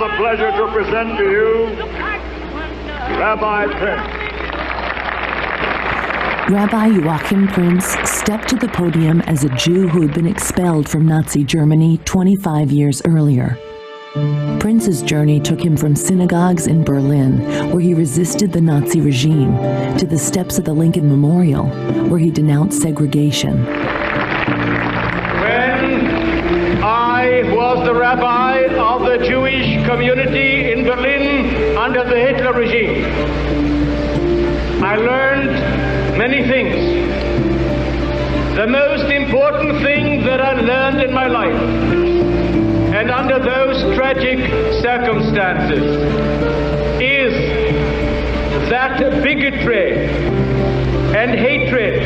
the pleasure to present to you Rabbi Prince. Rabbi Joachim Prince stepped to the podium as a Jew who had been expelled from Nazi Germany 25 years earlier. Prince's journey took him from synagogues in Berlin, where he resisted the Nazi regime, to the steps of the Lincoln Memorial, where he denounced segregation. When I was the rabbi of the Jewish community in Berlin under the Hitler regime, I learned many things. The most important thing that I learned in my life, and under those tragic circumstances, is that bigotry and hatred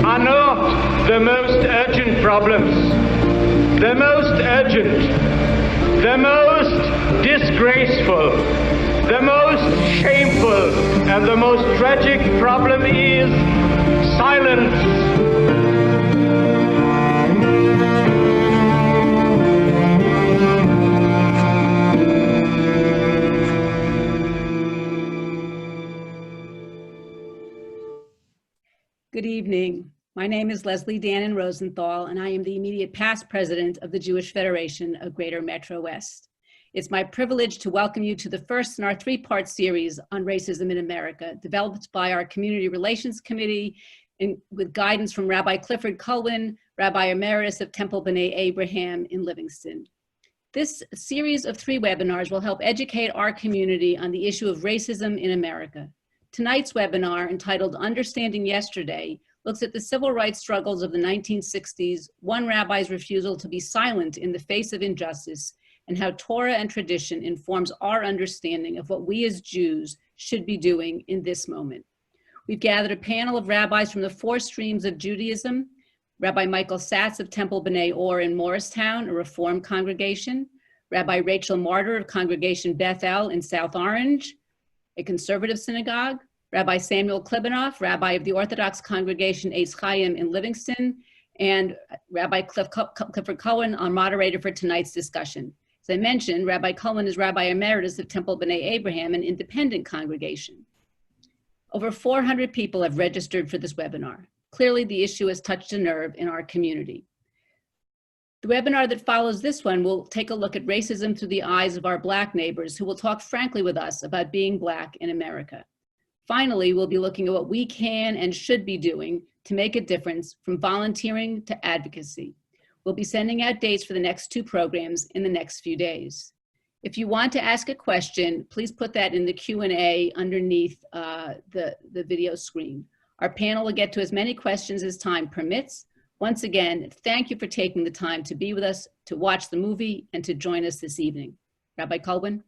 are not the most urgent problems. The most urgent, the most disgraceful, the most shameful, and the most tragic problem is silence. Good evening. My name is Leslie Dannon Rosenthal, and I am the immediate past president of the Jewish Federation of Greater Metro West. It's my privilege to welcome you to the first in our three-part series on racism in America, developed by our Community Relations Committee with guidance from Rabbi Clifford Culwin, Rabbi Emeritus of Temple B'nai Abraham in Livingston. This series of 3 webinars will help educate our community on the issue of racism in America. Tonight's webinar, entitled Understanding Yesterday, looks at the civil rights struggles of the 1960s, one rabbi's refusal to be silent in the face of injustice, and how Torah and tradition informs our understanding of what we as Jews should be doing in this moment. We've gathered a panel of rabbis from the 4 streams of Judaism: Rabbi Michael Satz of Temple B'nai Or in Morristown, a Reform congregation; Rabbi Rachel Martyr of Congregation Beth El in South Orange, a conservative synagogue; Rabbi Samuel Klibanoff, Rabbi of the Orthodox Congregation Eitz Chaim in Livingston; and Rabbi Clifford Culwin, our moderator for tonight's discussion. As I mentioned, Rabbi Culwin is Rabbi Emeritus of Temple B'nai Abraham, an independent congregation. Over 400 people have registered for this webinar. Clearly, the issue has touched a nerve in our community. The webinar that follows this one will take a look at racism through the eyes of our Black neighbors, who will talk frankly with us about being Black in America. Finally, we'll be looking at what we can and should be doing to make a difference, from volunteering to advocacy. We'll be sending out dates for the next 2 programs in the next few days. If you want to ask a question, please put that in the Q&A underneath the video screen. Our panel will get to as many questions as time permits. Once again, thank you for taking the time to be with us, to watch the movie, and to join us this evening. Rabbi Culwin?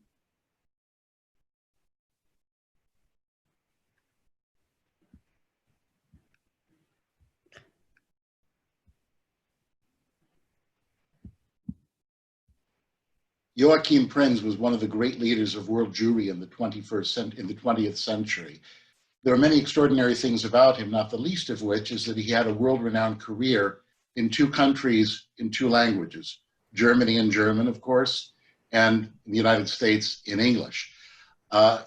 Joachim Prinz was one of the great leaders of world Jewry in the 20th century. There are many extraordinary things about him, not the least of which is that he had a world-renowned career in 2 countries in 2 languages, Germany in German, of course, and the United States in English.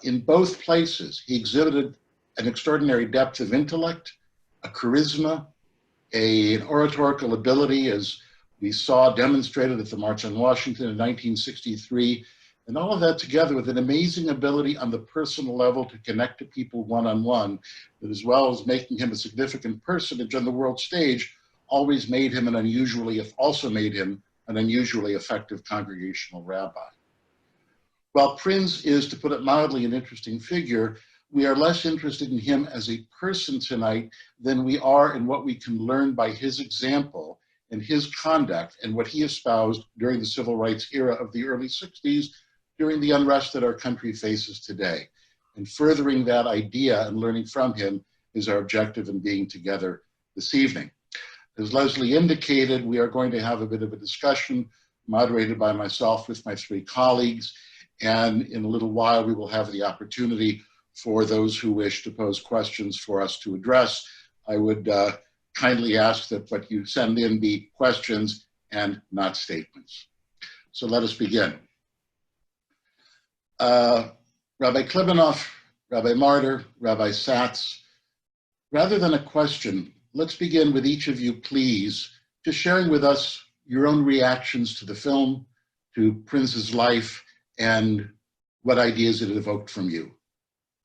In both places, he exhibited an extraordinary depth of intellect, a charisma, an oratorical ability, as we saw demonstrated at the March on Washington in 1963, and all of that together with an amazing ability on the personal level to connect to people one-on-one, that as well as making him a significant personage on the world stage, always made him an unusually effective congregational rabbi. While Prinz is, to put it mildly, an interesting figure, we are less interested in him as a person tonight than we are in what we can learn by his example and his conduct and what he espoused during the civil rights era of the early 60s, during the unrest that our country faces today. And furthering that idea and learning from him is our objective in being together this evening. As Leslie indicated, we are going to have a bit of a discussion moderated by myself with my 3 colleagues. And in a little while, we will have the opportunity for those who wish to pose questions for us to address. I would kindly ask that what you send in be questions and not statements. So let us begin. Rabbi Klebanoff, Rabbi Martyr, Rabbi Satz, rather than a question, let's begin with each of you, please, just sharing with us your own reactions to the film, to Prince's life, and what ideas it evoked from you.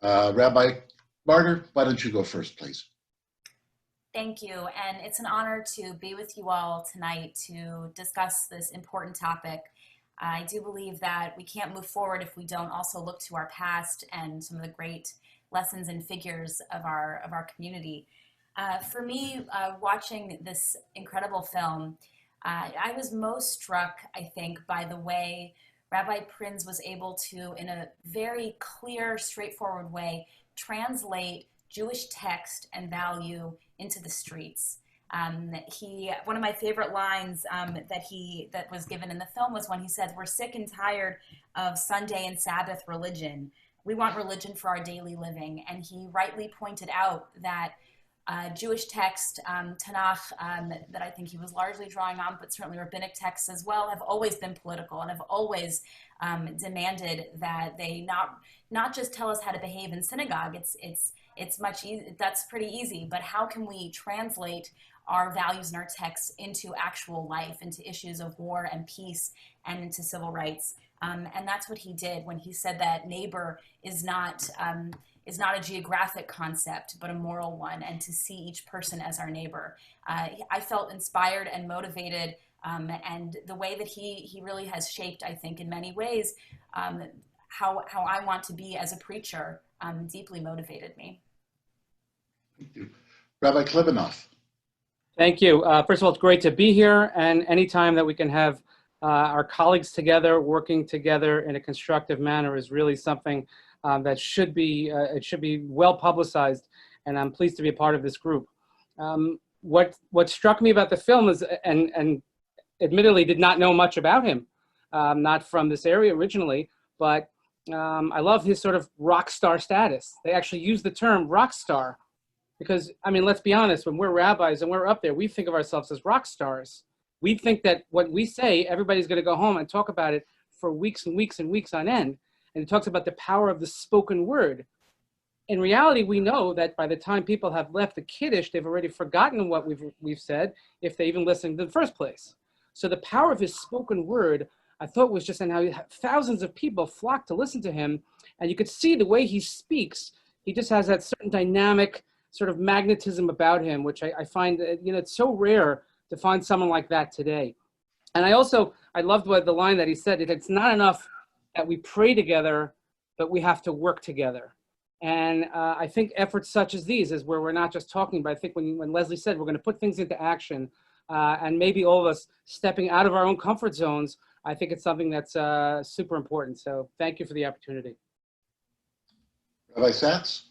Rabbi Martyr, why don't you go first, please? Thank you, and it's an honor to be with you all tonight to discuss this important topic. I do believe that we can't move forward if we don't also look to our past and some of the great lessons and figures of our community. For me, watching this incredible film, I was most struck, I think, by the way Rabbi Prinz was able to, in a very clear, straightforward way, translate Jewish text and value into the streets. One of my favorite lines that was given in the film was when he said, "We're sick and tired of Sunday and Sabbath religion. We want religion for our daily living." And he rightly pointed out that Jewish text, Tanakh, that I think he was largely drawing on, but certainly rabbinic texts as well, have always been political and have always demanded that they not just tell us how to behave in synagogue. It's much that's pretty easy, but how can we translate our values and our texts into actual life, into issues of war and peace, and into civil rights? And that's what he did when he said that neighbor is not a geographic concept, but a moral one, and to see each person as our neighbor. I felt inspired and motivated, and the way that he really has shaped, I think, in many ways, how I want to be as a preacher, deeply motivated me. Thank you. Rabbi Klebanoff. Thank you. First of all, it's great to be here, and anytime that we can have our colleagues together, working together in a constructive manner is really something that should be well publicized, and I'm pleased to be a part of this group. What struck me about the film is, and admittedly did not know much about him, not from this area originally, but I love his sort of rock star status. They actually use the term rock star because, I mean, let's be honest, when we're rabbis and we're up there, we think of ourselves as rock stars. We think that what we say, everybody's going to go home and talk about it for weeks and weeks and weeks on end. And it talks about the power of the spoken word. In reality, we know that by the time people have left the Kiddush, they've already forgotten what we've said, if they even listened in the first place. So the power of his spoken word, I thought, was just in how thousands of people flocked to listen to him. And you could see the way he speaks. He just has that certain dynamic sort of magnetism about him, which I find, it's so rare to find someone like that today. And I loved the line that he said, that it's not enough that we pray together, but we have to work together. And I think efforts such as these is where we're not just talking, but I think when Leslie said we're going to put things into action, and maybe all of us stepping out of our own comfort zones, I think it's something that's super important. So thank you for the opportunity. Rabbi Satz?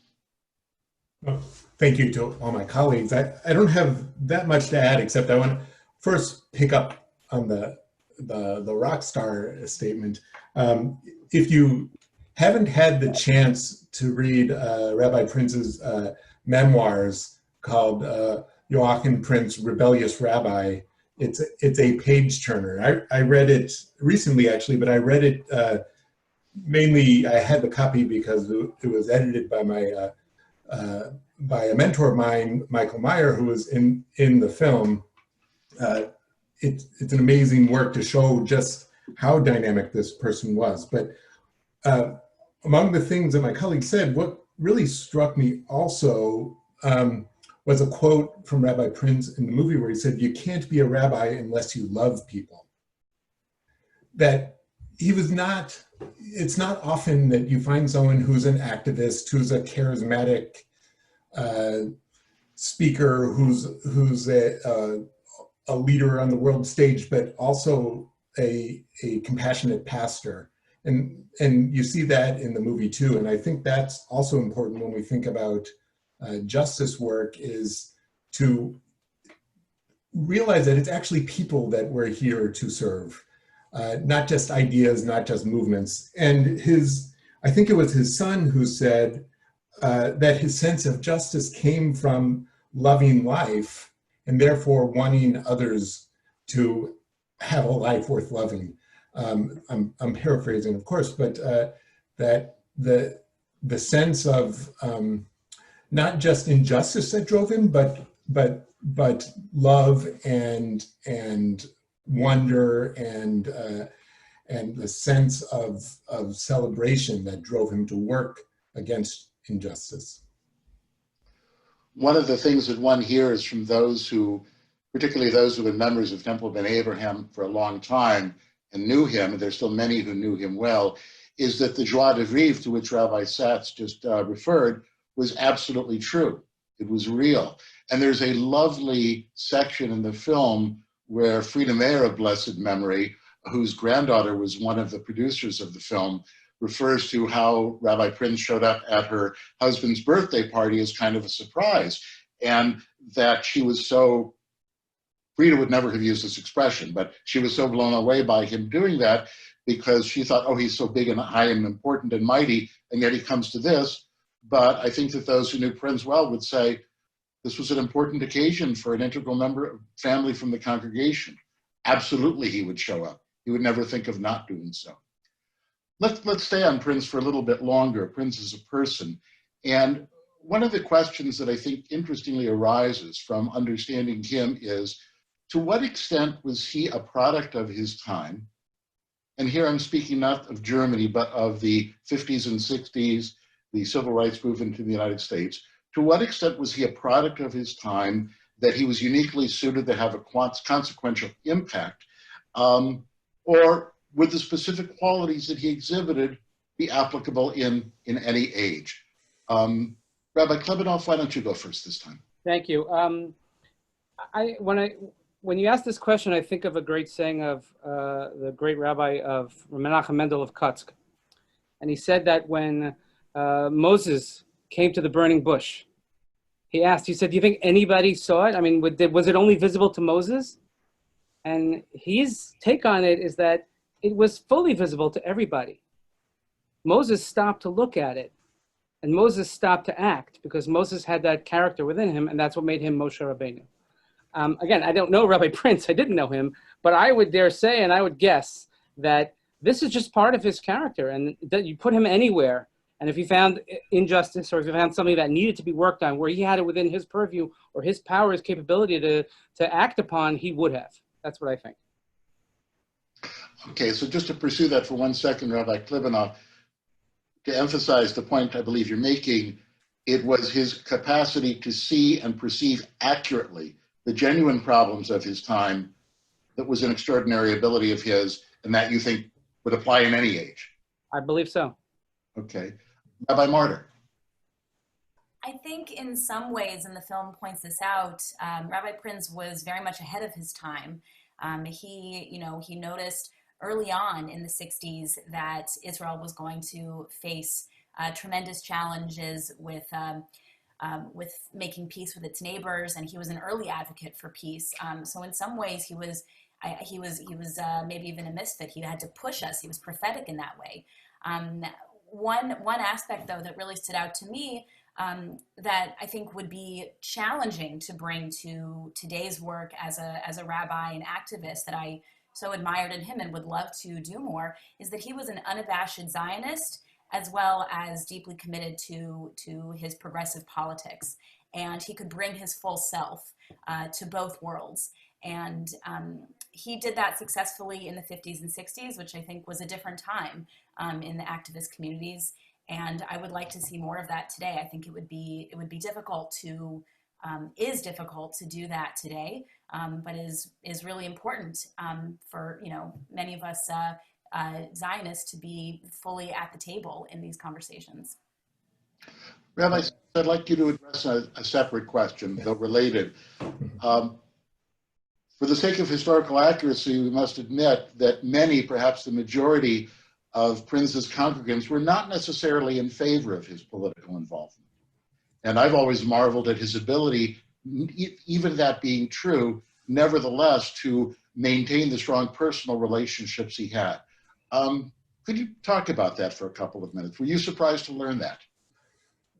Well, thank you to all my colleagues. I don't have that much to add, except I want to first pick up on the rock star statement. If you haven't had the chance to read Rabbi Prince's memoirs called Joachim Prince, Rebellious Rabbi, it's a page turner. I read it recently, actually, but I read it mainly, I had the copy because it was edited by a mentor of mine, Michael Meyer, who was in the film. It's an amazing work to show just how dynamic this person was. But among the things that my colleague said, what really struck me also was a quote from Rabbi Prince in the movie where he said, "You can't be a rabbi unless you love people." That he was not, it's not often that you find someone who's an activist, who's a charismatic speaker, who's a leader on the world stage, but also a compassionate pastor. And you see that in the movie too. And I think that's also important when we think about justice work, is to realize that it's actually people that we're here to serve, not just ideas, not just movements. And I think it was his son who said that his sense of justice came from loving life and therefore wanting others to have a life worth loving. I'm paraphrasing, of course, but that the sense of not just injustice that drove him, but love and wonder and the sense of celebration that drove him to work against injustice. One of the things that one hears from those who, particularly those who have been members of Temple Ben Abraham for a long time and knew him, and there's still many who knew him well, is that the joie de vivre to which Rabbi Satz just referred was absolutely true. It was real. And there's a lovely section in the film where Frida Meyer of blessed memory, whose granddaughter was one of the producers of the film, refers to how Rabbi Prinz showed up at her husband's birthday party as kind of a surprise. And that she was so, Frida would never have used this expression, but she was so blown away by him doing that because she thought, oh, he's so big and high and important and mighty, and yet he comes to this. But I think that those who knew Prinz well would say, this was an important occasion for an integral member of family from the congregation. Absolutely, he would show up. He would never think of not doing so. Let's stay on Prinz for a little bit longer. Prinz is a person. And one of the questions that I think interestingly arises from understanding him is, to what extent was he a product of his time? And here I'm speaking not of Germany, but of the 50s and 60s, the civil rights movement in the United States. To what extent was he a product of his time, that he was uniquely suited to have a consequential impact? Or would the specific qualities that he exhibited be applicable in any age? Rabbi Klebanoff, why don't you go first this time? Thank you. When you ask this question, I think of a great saying of the great rabbi of Menachem Mendel of Kutsk. And he said that when Moses came to the burning bush, he said, do you think anybody saw it? I mean, was it only visible to Moses? And his take on it is that it was fully visible to everybody. Moses stopped to look at it, and Moses stopped to act, because Moses had that character within him, and that's what made him Moshe Rabbeinu. Again, I don't know Rabbi Prinz, I didn't know him, but I would dare say, and I would guess, that this is just part of his character, and that you put him anywhere, and if you found injustice, or if you found something that needed to be worked on, where he had it within his purview, or his power, his capability to act upon, he would have. That's what I think. Okay, so just to pursue that for 1 second, Rabbi Klebanoff, to emphasize the point I believe you're making, it was his capacity to see and perceive accurately the genuine problems of his time that was an extraordinary ability of his, and that you think would apply in any age. I believe so. Okay. Rabbi Martyr. I think in some ways, and the film points this out, Rabbi Prinz was very much ahead of his time. He noticed early on in the 60s that Israel was going to face tremendous challenges with making peace with its neighbors, and he was an early advocate for peace. So in some ways, he was maybe even a misfit. He had to push us. He was prophetic in that way. One aspect, though, that really stood out to me that I think would be challenging to bring to today's work as a rabbi and activist, that I so admired in him and would love to do more, is that he was an unabashed Zionist, as well as deeply committed to his progressive politics. And he could bring his full self to both worlds. And he did that successfully in the 50s and 60s, which I think was a different time in the activist communities. And I would like to see more of that today. I think it would be difficult to, is difficult to do that today, but is really important for many of us Zionists to be fully at the table in these conversations. Rabbi, I'd like you to address a separate question, though related. For the sake of historical accuracy, we must admit that many, perhaps the majority, of Prinz's congregants were not necessarily in favor of his political involvement. And I've always marveled at his ability, even that being true, nevertheless, to maintain the strong personal relationships he had. Could you talk about that for a couple of minutes? Were you surprised to learn that?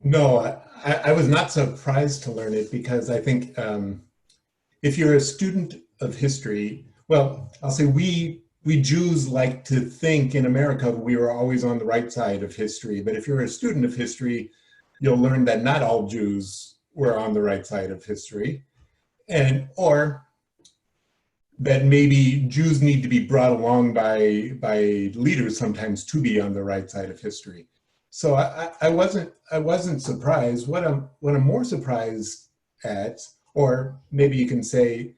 No, I was not surprised to learn it, because I think if you're a student of history, well, I'll say we we Jews like to think in America we were always on the right side of history. But if you're a student of history, you'll learn that not all Jews were on the right side of history, or that maybe Jews need to be brought along by leaders sometimes to be on the right side of history. So I wasn't surprised. What I'm more surprised at, or maybe you can say,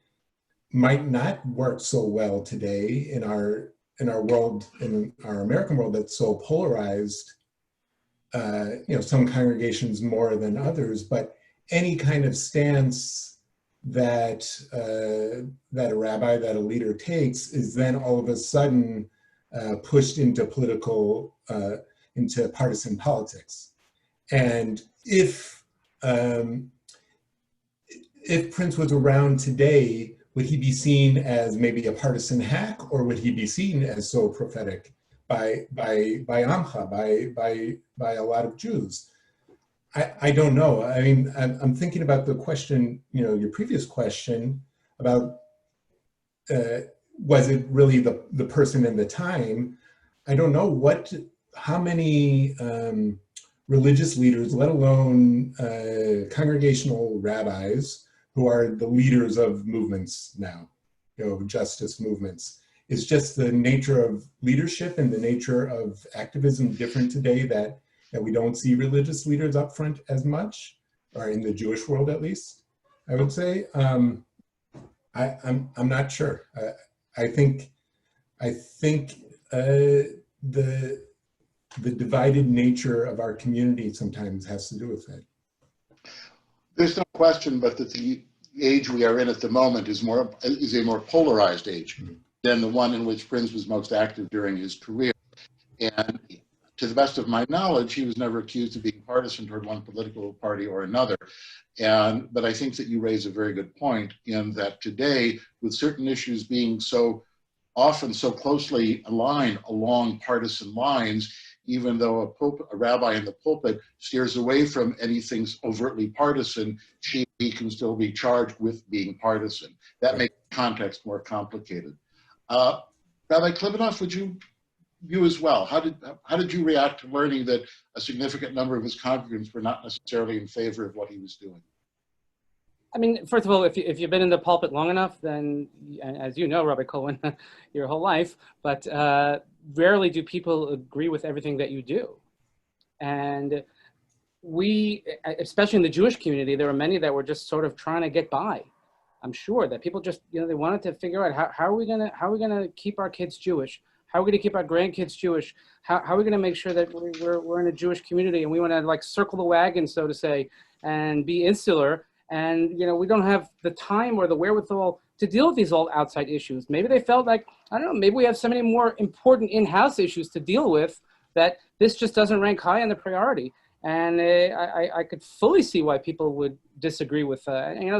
might not work so well today in our world, in our American world that's so polarized. Some congregations more than others, but any kind of stance that that a rabbi, that a leader takes, is then all of a sudden pushed into into partisan politics. And if Prince was around today, would he be seen as maybe a partisan hack, or would he be seen as so prophetic by Amcha, by a lot of Jews? I don't know. I mean, I'm thinking about the question, your previous question about was it really the person and the time? I don't know how many religious leaders, let alone congregational rabbis, who are the leaders of movements now, justice movements. Is just the nature of leadership and the nature of activism different today that we don't see religious leaders up front as much, or in the Jewish world at least, I would say. I'm not sure. I think the divided nature of our community sometimes has to do with it. There's no question but that the age we are in at the moment is a more polarized age than the one in which Prince was most active during his career. And to the best of my knowledge, he was never accused of being partisan toward one political party or another. But I think that you raise a very good point in that today, with certain issues being so often so closely aligned along partisan lines, even though a rabbi in the pulpit steers away from anything overtly partisan, he can still be charged with being partisan. That makes the context more complicated. Rabbi Klivanoff, would you as well? How did you react to learning that a significant number of his congregants were not necessarily in favor of what he was doing? I mean, first of all, if you've been in the pulpit long enough, then, as you know, Rabbi Cohen, your whole life, but rarely do people agree with everything that you do. And we, especially in the Jewish community, there were many that were just sort of trying to get by. I'm sure that people just, they wanted to figure out how are we gonna keep our kids Jewish? How are we gonna keep our grandkids Jewish? How are we gonna make sure that we're in a Jewish community and we wanna like circle the wagon, so to say, and be insular? And, we don't have the time or the wherewithal to deal with these all outside issues. Maybe they felt like, I don't know, maybe we have so many more important in-house issues to deal with that this just doesn't rank high on the priority. And I could fully see why people would disagree with,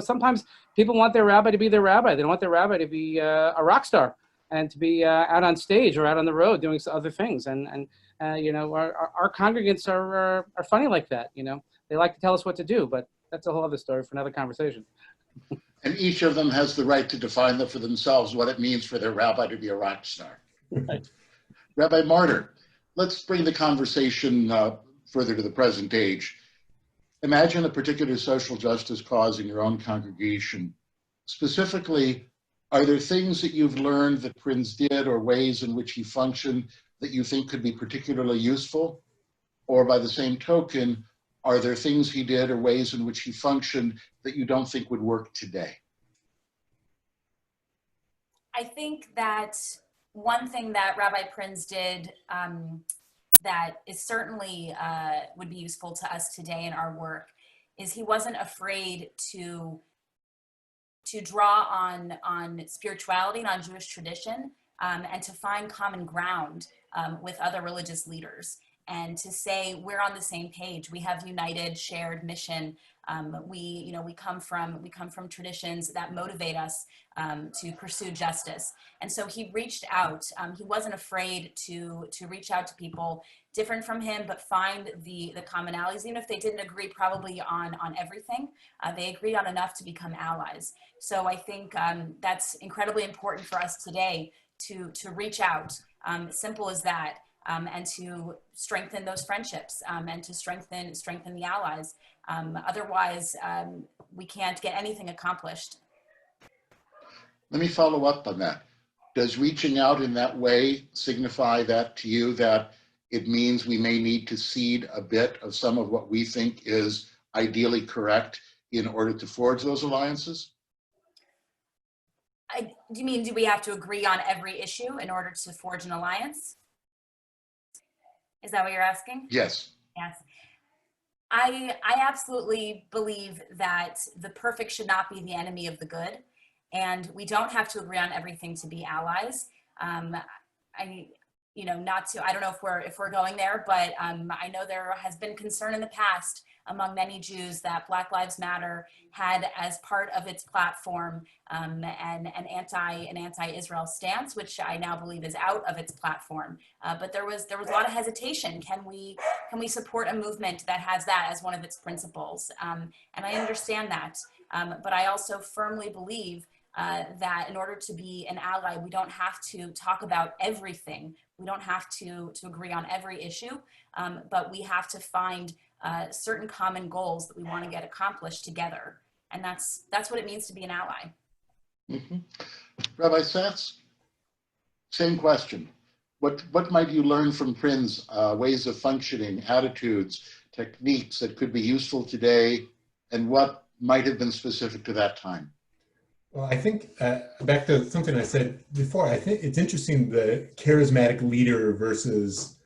sometimes people want their rabbi to be their rabbi. They don't want their rabbi to be a rock star and to be out on stage or out on the road doing other things. And our congregants are funny like that, They like to tell us what to do, but that's a whole other story for another conversation. And each of them has the right to define for themselves what it means for their rabbi to be a rock star. Right. Rabbi Martyr, let's bring the conversation further to the present age. Imagine a particular social justice cause in your own congregation. Specifically, are there things that you've learned that Prince did or ways in which he functioned that you think could be particularly useful? Or by the same token, are there things he did or ways in which he functioned that you don't think would work today? I think that one thing that Rabbi Prinz did that is certainly would be useful to us today in our work is he wasn't afraid to draw on spirituality and on Jewish tradition and to find common ground with other religious leaders. And to say we're on the same page, we have united, shared mission. We come from traditions that motivate us to pursue justice. And so he reached out. He wasn't afraid to reach out to people different from him, but find the commonalities, even if they didn't agree probably on everything. They agreed on enough to become allies. So I think that's incredibly important for us today to reach out, simple as that, and to strengthen those friendships, and to strengthen the allies. Otherwise, we can't get anything accomplished. Let me follow up on that. Does reaching out in that way signify that to you, that it means we may need to cede a bit of some of what we think is ideally correct in order to forge those alliances? Do you mean, do we have to agree on every issue in order to forge an alliance? Is that what you're asking? Yes. Yes. I absolutely believe that the perfect should not be the enemy of the good, and we don't have to agree on everything to be allies. I don't know if we're going there, but I know there has been concern in the past among many Jews that Black Lives Matter had as part of its platform an anti-Israel stance, which I now believe is out of its platform. But there was a lot of hesitation. Can we support a movement that has that as one of its principles? And I understand that, but I also firmly believe that in order to be an ally, we don't have to talk about everything. We don't have to agree on every issue, but we have to find certain common goals that we want to get accomplished together. And that's what it means to be an ally. Mm-hmm. Rabbi Satz, same question. What might you learn from Prin's ways of functioning, attitudes, techniques that could be useful today, and what might have been specific to that time? Well, I think back to something I said before, I think it's interesting, the charismatic leader versus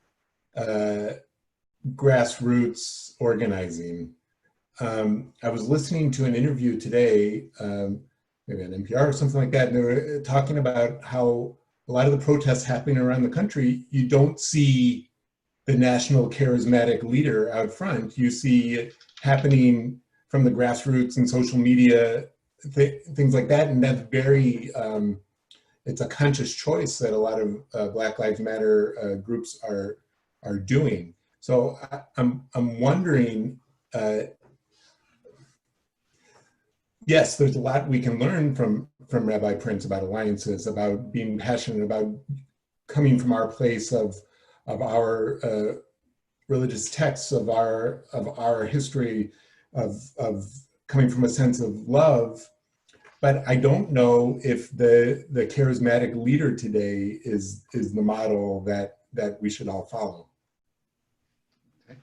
grassroots organizing. I was listening to an interview today, maybe on NPR or something like that, and they were talking about how a lot of the protests happening around the country, you don't see the national charismatic leader out front. You see it happening from the grassroots and social media, things like that, and that's very, it's a conscious choice that a lot of Black Lives Matter groups are doing. So I'm wondering, yes, there's a lot we can learn from Rabbi Prince about alliances, about being passionate, about coming from our place of our religious texts, of our history, of coming from a sense of love. But I don't know if the charismatic leader today is the model that we should all follow. Okay.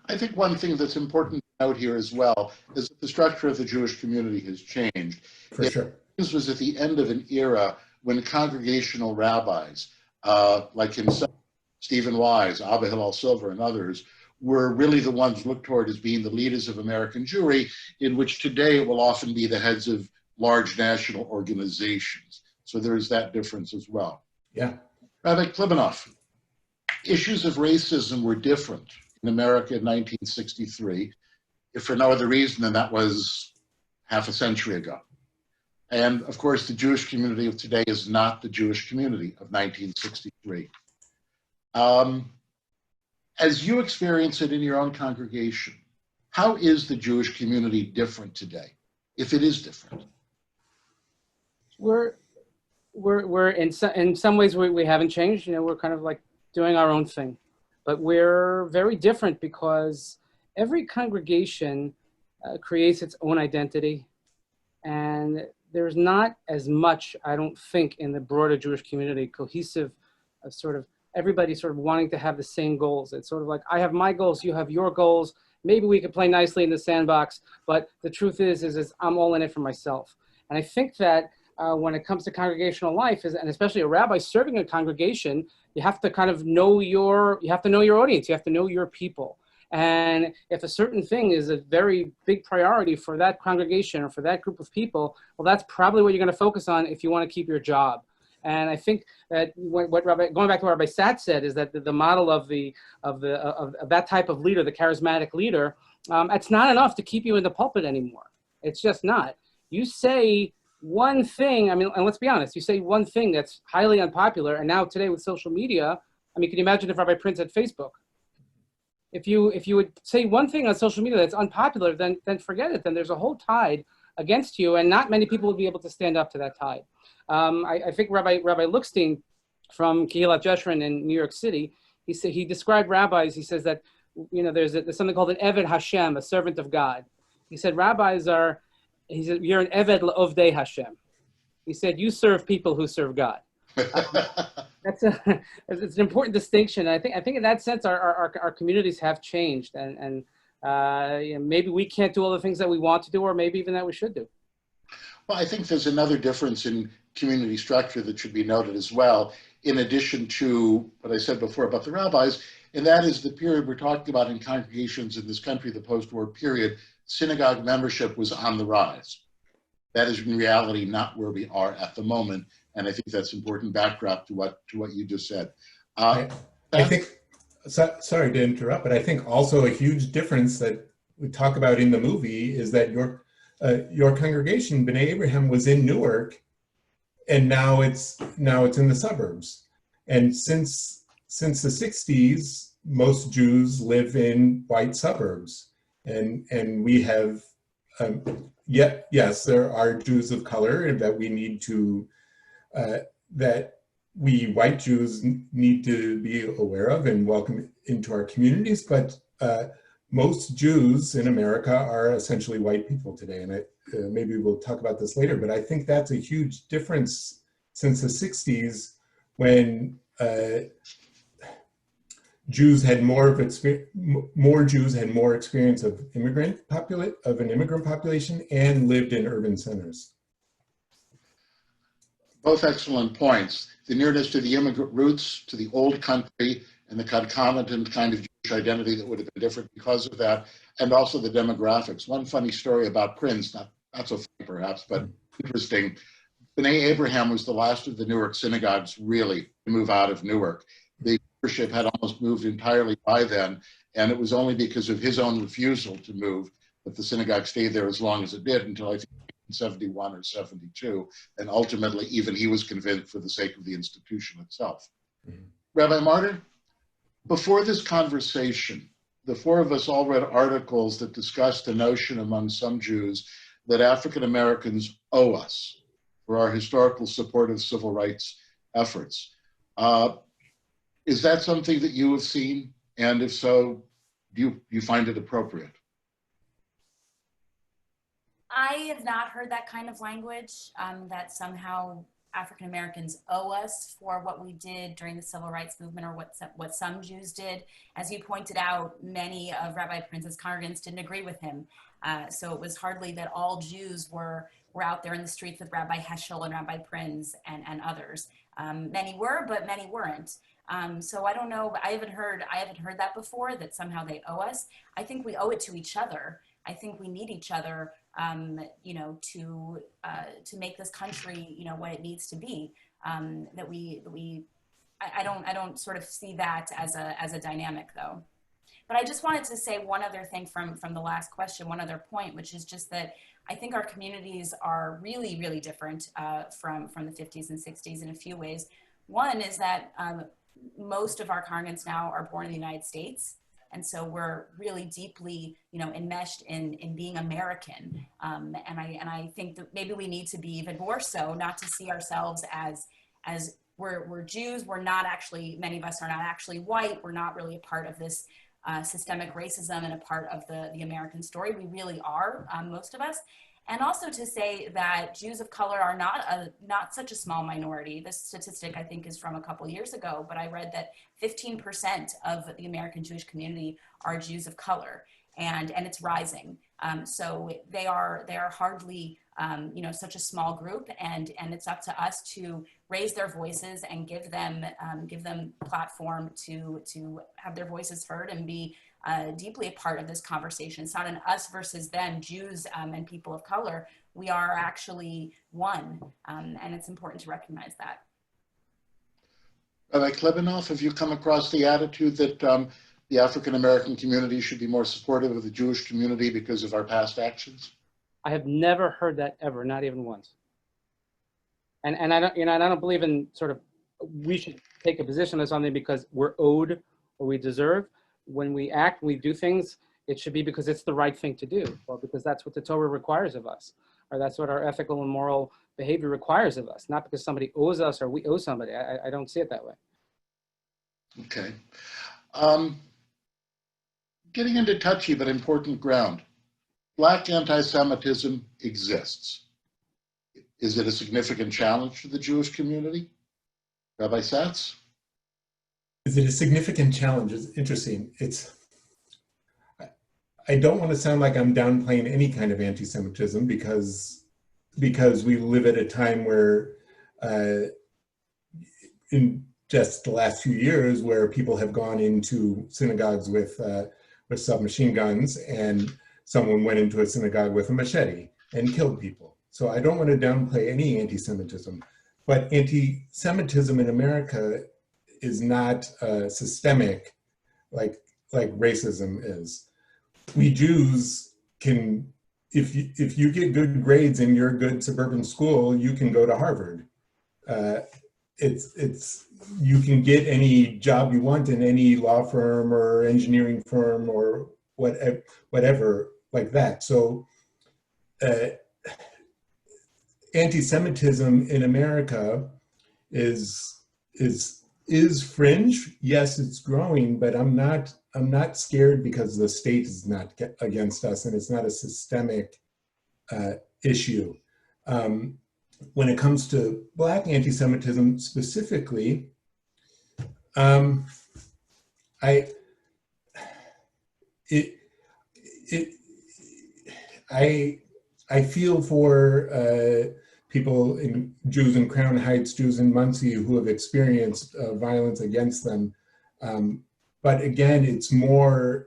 I think one thing that's important to note here as well is that the structure of the Jewish community has changed. For sure. This was at the end of an era when congregational rabbis, like himself, Stephen Wise, Abba Hillel Silver, and others, were really the ones looked toward as being the leaders of American Jewry, in which today it will often be the heads of large national organizations. So there's that difference as well. Yeah. Rabbi Klibanoff, issues of racism were different in America in 1963, if for no other reason than that was half a century ago. And of course, the Jewish community of today is not the Jewish community of 1963. As you experience it in your own congregation, how is the Jewish community different today, if it is different? We're in some ways we haven't changed. You know, we're kind of like doing our own thing, but we're very different because every congregation creates its own identity, and there's not as much, I don't think, in the broader Jewish community cohesive of sort of everybody sort of wanting to have the same goals. It's sort of like, I have my goals, you have your goals. Maybe we could play nicely in the sandbox, but the truth is I'm all in it for myself. And I think that when it comes to congregational life, and especially a rabbi serving a congregation, you have to kind of know your audience, you have to know your people. And if a certain thing is a very big priority for that congregation or for that group of people, well, that's probably what you're going to focus on if you want to keep your job. And I think that going back to what Rabbi Satz said, is that the model of that type of leader, the charismatic leader, it's not enough to keep you in the pulpit anymore. It's just not. You say one thing, I mean, and let's be honest, you say one thing that's highly unpopular, and now today with social media, I mean, can you imagine if Rabbi Prince had Facebook? If you would say one thing on social media that's unpopular, then forget it. Then there's a whole tide against you, and not many people will be able to stand up to that tide. I think Rabbi Lookstein from Kehilat Jeshurun in New York City, he described rabbis, he says that, there's something called an Eved Hashem, a servant of God. He said rabbis are, he said, you're an Eved L'Ovdei Hashem. He said, you serve people who serve God. It's an important distinction. I think in that sense, our communities have changed, and maybe we can't do all the things that we want to do, or maybe even that we should do. Well, I think there's another difference in community structure that should be noted as well, in addition to what I said before about the rabbis, and that is the period we're talking about in congregations in this country, the post-war period. Synagogue membership was on the rise. That is in reality not where we are at the moment, and I think that's important backdrop to what you just said. I think, sorry to interrupt, but I think also a huge difference that we talk about in the movie is that your congregation, B'nai Abraham, was in Newark, and now it's in the suburbs. And since the 60s, most Jews live in white suburbs, and we have yes, there are Jews of color that we need to that we white Jews need to be aware of and welcome into our communities, but most Jews in America are essentially white people today, and maybe we'll talk about this later, but I think that's a huge difference since the 60s, when Jews had more Jews had more experience of an immigrant population and lived in urban centers. Both excellent points. The nearness to the immigrant roots, to the old country, and the concomitant kind of Jewish identity that would have been different because of that, and also the demographics. One funny story about Prince, not so funny perhaps, but interesting. B'nai Abraham was the last of the Newark synagogues really to move out of Newark. The leadership had almost moved entirely by then, and it was only because of his own refusal to move that the synagogue stayed there as long as it did, until I think 71 or 72, and ultimately even he was convinced for the sake of the institution itself. Mm-hmm. Rabbi Martin, before this conversation, the four of us all read articles that discussed the notion among some Jews that African Americans owe us for our historical support of civil rights efforts. Is that something that you have seen? And if so, do you find it appropriate? I have not heard that kind of language, that somehow African Americans owe us for what we did during the civil rights movement, or what some Jews did. As you pointed out, many of Rabbi Prince's congregants didn't agree with him. So it was hardly that all Jews were out there in the streets with Rabbi Heschel and Rabbi Prince and others. Many were, but many weren't. So I don't know. I haven't heard that before, that somehow they owe us. I think we owe it to each other. I think we need each other, to make this country, what it needs to be. I don't sort of see that as a dynamic, though. But I just wanted to say one other thing from the last question, one other point, which is just that I think our communities are really, really different from the 50s and 60s in a few ways. One is that most of our congregants now are born in the United States. And so we're really deeply, enmeshed in being American. And I think that maybe we need to be even more so, not to see ourselves as we're Jews. We're not actually, many of us are not actually white. We're not really a part of this systemic racism and a part of the American story. We really are, most of us. And also to say that Jews of color are not such a small minority. This statistic, I think, is from a couple years ago, but I read that 15% of the American Jewish community are Jews of color, and it's rising. So they are hardly such a small group, and it's up to us to raise their voices and give them platform to have their voices heard and be deeply a part of this conversation. It's not an us versus them, Jews and people of color. We are actually one, and it's important to recognize that. Rabbi Klebanoff, have you come across the attitude that the African American community should be more supportive of the Jewish community because of our past actions? I have never heard that ever, not even once. And I don't, I don't believe in sort of we should take a position on something because we're owed or we deserve. When we act, we do things, it should be because it's the right thing to do, or because that's what the Torah requires of us, or that's what our ethical and moral behavior requires of us, not because somebody owes us or we owe somebody. I don't see it that way. Okay. Getting into touchy but important ground. Black anti-Semitism exists. Is it a significant challenge to the Jewish community? Rabbi Satz? Is it a significant challenge? It's interesting. I don't want to sound like I'm downplaying any kind of anti-Semitism because we live at a time where in just the last few years where people have gone into synagogues with submachine guns, and someone went into a synagogue with a machete and killed people. So I don't want to downplay any anti-Semitism, but anti-Semitism in America is not systemic like racism is. We Jews can, if you get good grades in your good suburban school, you can go to Harvard. You can get any job you want in any law firm or engineering firm or whatever like that. So anti-Semitism in America is fringe. Yes, it's growing, but I'm not scared because the state is not against us, and it's not a systemic issue. When it comes to Black anti-Semitism specifically, I feel for people Jews in Crown Heights, Jews in Muncie who have experienced violence against them. But again, it's more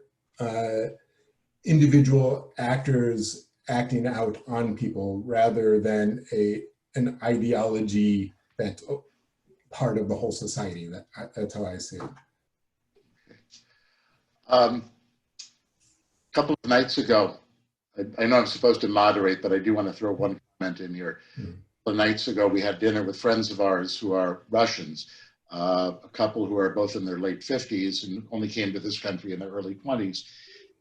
individual actors acting out on people rather than an ideology that's part of the whole society. That's how I see it. A couple of nights ago, I know I'm supposed to moderate, but I do want to throw one comment in here. A couple of nights ago, we had dinner with friends of ours who are Russians, a couple who are both in their late 50s and only came to this country in their early 20s.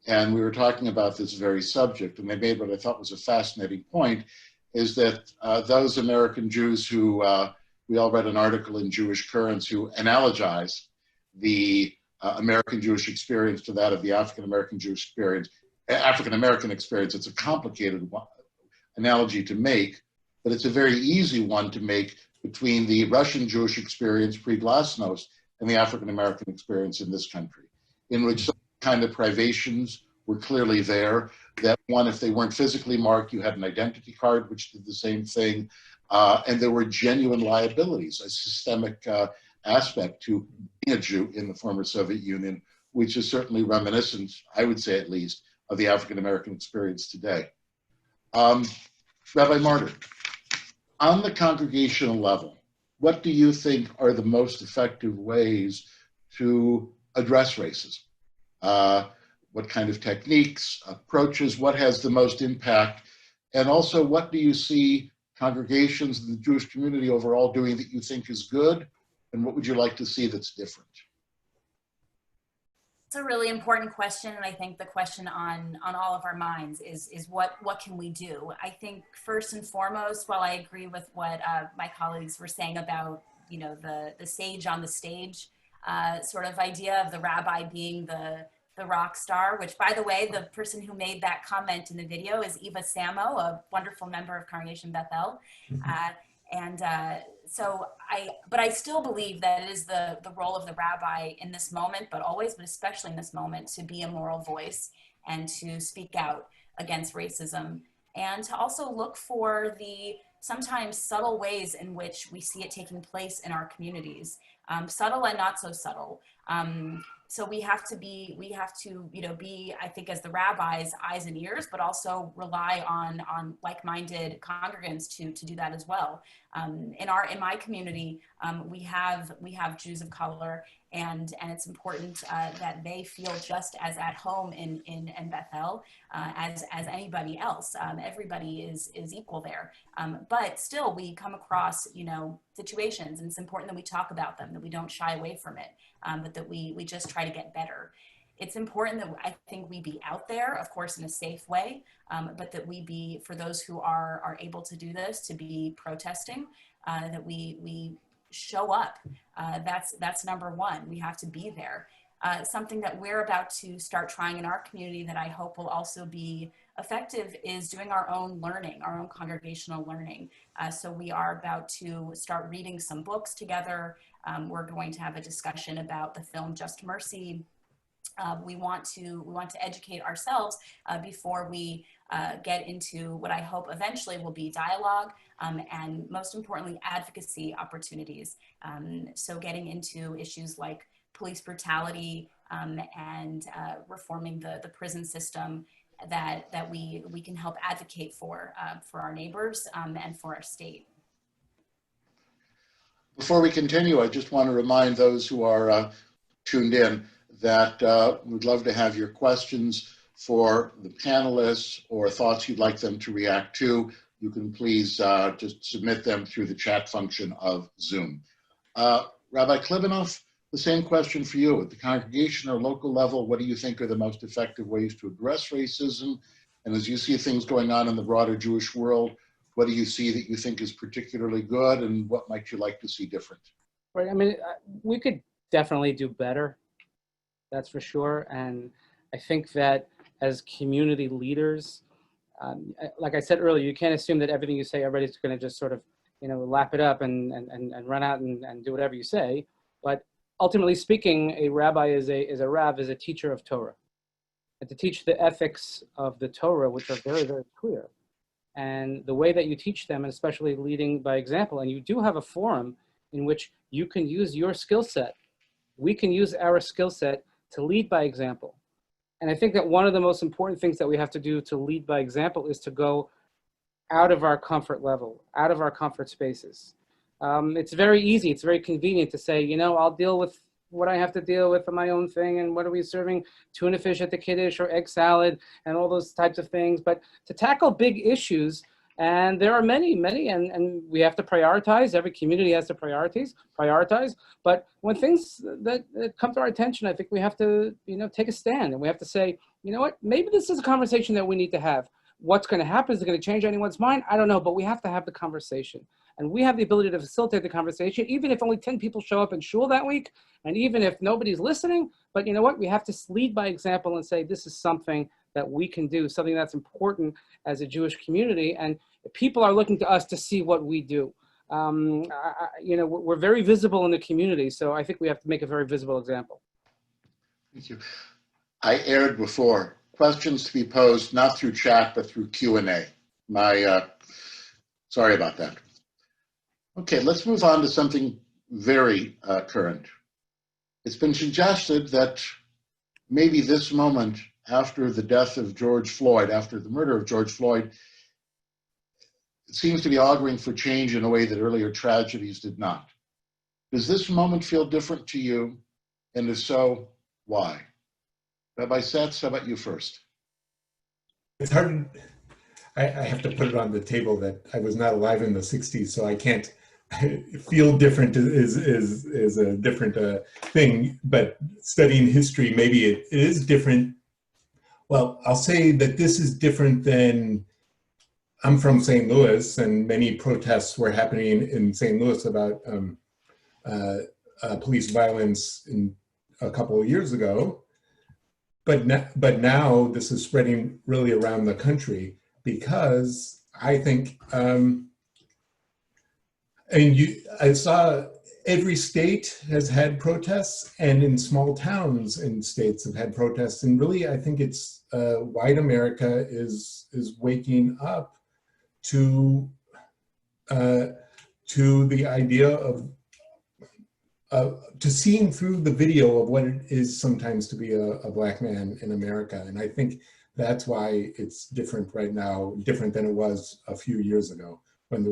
And we were talking about this very subject, and they made what I thought was a fascinating point, is that those American Jews who, we all read an article in Jewish Currents who analogize the American Jewish experience to that of the African-American Jewish experience, African-American experience. It's a complicated analogy to make, but it's a very easy one to make between the Russian Jewish experience pre-Glasnost and the African-American experience in this country, in which some kind of privations were clearly there. That one, if they weren't physically marked, you had an identity card, which did the same thing. And there were genuine liabilities, a systemic aspect to being a Jew in the former Soviet Union, which is certainly reminiscent, I would say at least, of the African-American experience today. Rabbi Martyr, on the congregational level, what do you think are the most effective ways to address racism? What kind of techniques, approaches, what has the most impact? And also, what do you see congregations and the Jewish community overall doing that you think is good? And what would you like to see that's different? It's a really important question, and I think the question on all of our minds is what can we do? I think first and foremost, while I agree with what my colleagues were saying about the sage on the stage sort of idea of the rabbi being the rock star, which, by the way, the person who made that comment in the video is Eva Samo, a wonderful member of Congregation Bethel. But I still believe that it is the role of the rabbi in this moment, but especially in this moment, to be a moral voice and to speak out against racism, and to also look for the sometimes subtle ways in which we see it taking place in our communities, subtle and not so subtle. So we have to be, I think, as the rabbis, eyes and ears, but also rely on like-minded congregants to do that as well. In my community, we have Jews of color, and it's important that they feel just as at home in Bethel as anybody else. Everybody is equal there, but still we come across situations, and it's important that we talk about them, that we don't shy away from it, but that we just try to get better. it's important that I think we be out there, of course, in a safe way, but that we be, for those who are able to do this, to be protesting, that we show up. That's number one. We have to be there. Something that we're about to start trying in our community that I hope will also be effective is doing our own learning, our own congregational learning. So we are about to start reading some books together. We're going to have a discussion about the film Just Mercy. We want to educate ourselves before we get into what I hope eventually will be dialogue and, most importantly, advocacy opportunities. So getting into issues like police brutality and reforming the prison system that we can help advocate for our neighbors and for our state. Before we continue, I just want to remind those who are tuned in that we'd love to have your questions for the panelists or thoughts you'd like them to react to. You can please just submit them through the chat function of Zoom. Rabbi Klibanoff, the same question for you. At the congregation or local level, what do you think are the most effective ways to address racism? And as you see things going on in the broader Jewish world, what do you see that you think is particularly good, and what might you like to see different? Right. I mean, we could definitely do better. That's for sure. And I think that as community leaders, like I said earlier, you can't assume that everything you say, everybody's going to just sort of, lap it up and run out and do whatever you say. But ultimately speaking, a rabbi is a teacher of Torah, and to teach the ethics of the Torah, which are very, very clear. And the way that you teach them, and especially leading by example, and you do have a forum in which you can use your skill set. We can use our skill set to lead by example. And I think that one of the most important things that we have to do to lead by example is to go out of our comfort level, out of our comfort spaces. It's very easy, it's very convenient to say, I'll deal with what I have to deal with on my own thing, and what are we serving, tuna fish at the Kiddush or egg salad and all those types of things. But to tackle big issues, and there are many, and we have to prioritize. Every community has to prioritize. But when things that come to our attention, I think we have to, take a stand, and we have to say, you know what, maybe this is a conversation that we need to have. What's going to happen? Is it going to change anyone's mind? I don't know, but we have to have the conversation. And we have the ability to facilitate the conversation, even if only 10 people show up in shul that week, and even if nobody's listening. But you know what? We have to lead by example and say, this is something that we can do, something that's important as a Jewish community. And people are looking to us to see what we do. We're very visible in the community, so I think we have to make a very visible example. Thank you. I aired before, questions to be posed not through chat, but through Q&A. Sorry about that. Okay, let's move on to something very current. It's been suggested that maybe this moment after the death of George Floyd, after the murder of George Floyd, it seems to be auguring for change in a way that earlier tragedies did not. Does this moment feel different to you? And if so, why? Rabbi Satz, how about you first? It's hard. I have to put it on the table that I was not alive in the 60s, so I can't feel different is a different thing. But studying history, maybe it is different. Well, I'll say that this is different than, I'm from St. Louis, and many protests were happening in St. Louis about police violence a couple of years ago. But now this is spreading really around the country, because I think, I saw every state has had protests, and in small towns in states have had protests. And really, I think it's white America is waking up to the idea of to seeing through the video of what it is sometimes to be a Black man in America. And I think that's why it's different right now, different than it was a few years ago when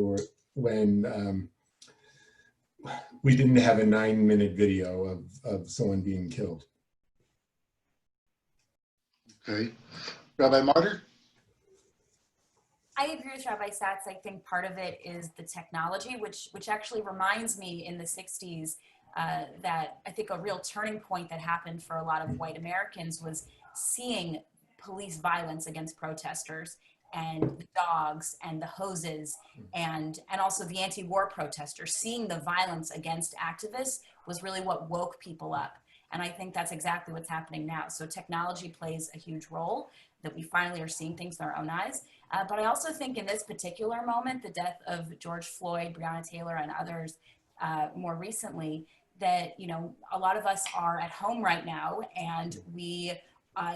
we didn't have a 9-minute video of someone being killed. Okay. Rabbi Martyr? I agree with Rabbi Satz. I think part of it is the technology, which actually reminds me in the 60s, that I think a real turning point that happened for a lot of white Americans was seeing police violence against protesters and the dogs and the hoses and also the anti-war protesters. Seeing the violence against activists was really what woke people up. And I think that's exactly what's happening now. So technology plays a huge role, that we finally are seeing things with our own eyes. But I also think in this particular moment, the death of George Floyd, Breonna Taylor, and others more recently, that, you know, a lot of us are at home right now, and we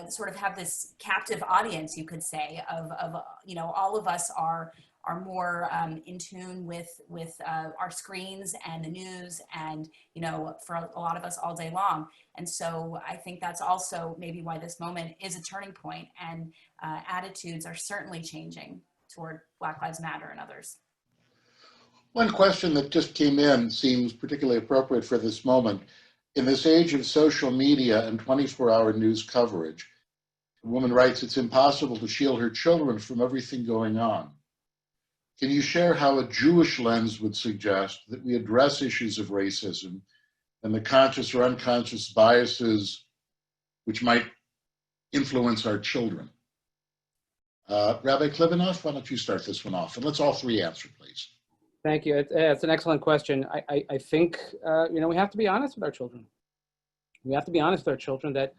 sort of have this captive audience, you could say, of you know, all of us are more in tune with our screens and the news, and, you know, for a lot of us all day long. And so I think that's also maybe why this moment is a turning point, and attitudes are certainly changing toward Black Lives Matter and others. One question that just came in seems particularly appropriate for this moment. In this age of social media and 24-hour news coverage, a woman writes, it's impossible to shield her children from everything going on. Can you share how a Jewish lens would suggest that we address issues of racism and the conscious or unconscious biases which might influence our children? Rabbi Klibanoff, why don't you start this one off? And let's all three answer, please. Thank you. It's an excellent question. I think, you know, we have to be honest with our children. We have to be honest with our children that,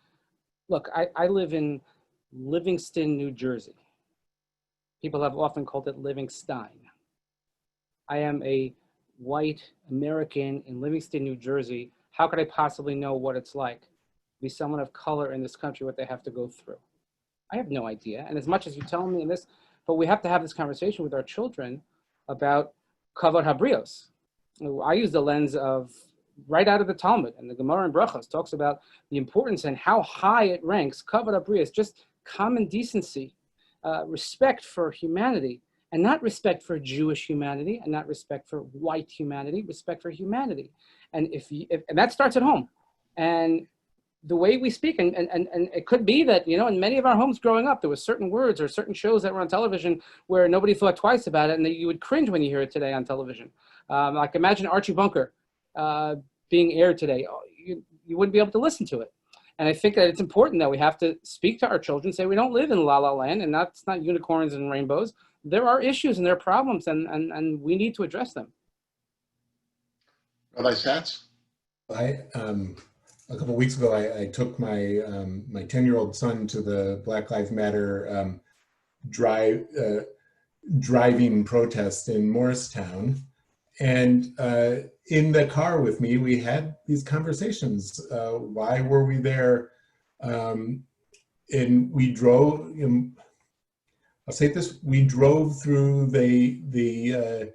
look, I live in Livingston, New Jersey. People have often called it Livingstein. I am a white American in Livingston, New Jersey. How could I possibly know what it's like to be someone of color in this country, what they have to go through? I have no idea. And as much as you tell me this, but we have to have this conversation with our children about kavod habrios. I use the lens of right out of the Talmud, and the Gemara in Brachos talks about the importance and how high it ranks. Kavod habrios, just common decency, respect for humanity, and not respect for Jewish humanity, and not respect for white humanity, respect for humanity. And and that starts at home. And the way we speak, and it could be that, you know, in many of our homes growing up, there was certain words or certain shows that were on television where nobody thought twice about it, and that you would cringe when you hear it today on television. Like imagine Archie Bunker being aired today. You wouldn't be able to listen to it. And I think that it's important that we have to speak to our children, say we don't live in La La Land, and that's not unicorns and rainbows. There are issues and there are problems, and we need to address them. Rabbi Satz? A couple of weeks ago, I took my my 10-year-old son to the Black Lives Matter driving protest in Morristown, and in the car with me, we had these conversations. Why were we there? And we drove. I'll say this: we drove through the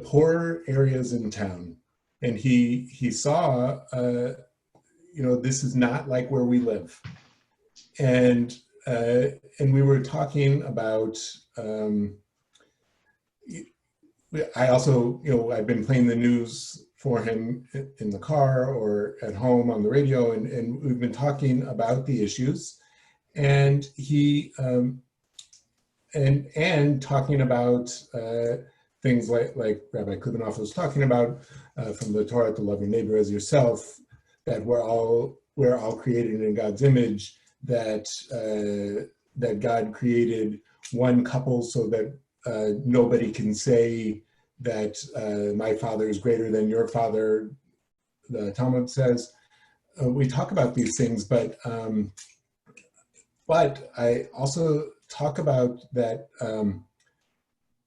poor areas in town, and he saw. You know, this is not like where we live. And we were talking about, I also, you know, I've been playing the news for him in the car or at home on the radio, and we've been talking about the issues. And he, and talking about things like Rabbi Klibanoff was talking about from the Torah, to love your neighbor as yourself, that we're all created in God's image, that that God created one couple so that nobody can say that my father is greater than your father, the Talmud says. We talk about these things, but I also talk about that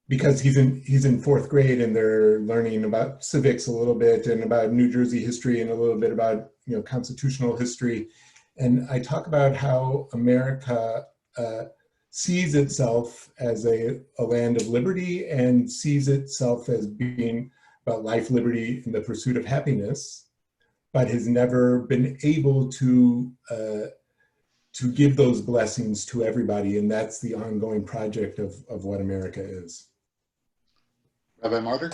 because he's in fourth grade, and they're learning about civics a little bit, and about New Jersey history, and a little bit about, you know, constitutional history. And I talk about how America sees itself as a land of liberty, and sees itself as being about life, liberty, and the pursuit of happiness, but has never been able to give those blessings to everybody. And that's the ongoing project of what America is. Rabbi Martyr?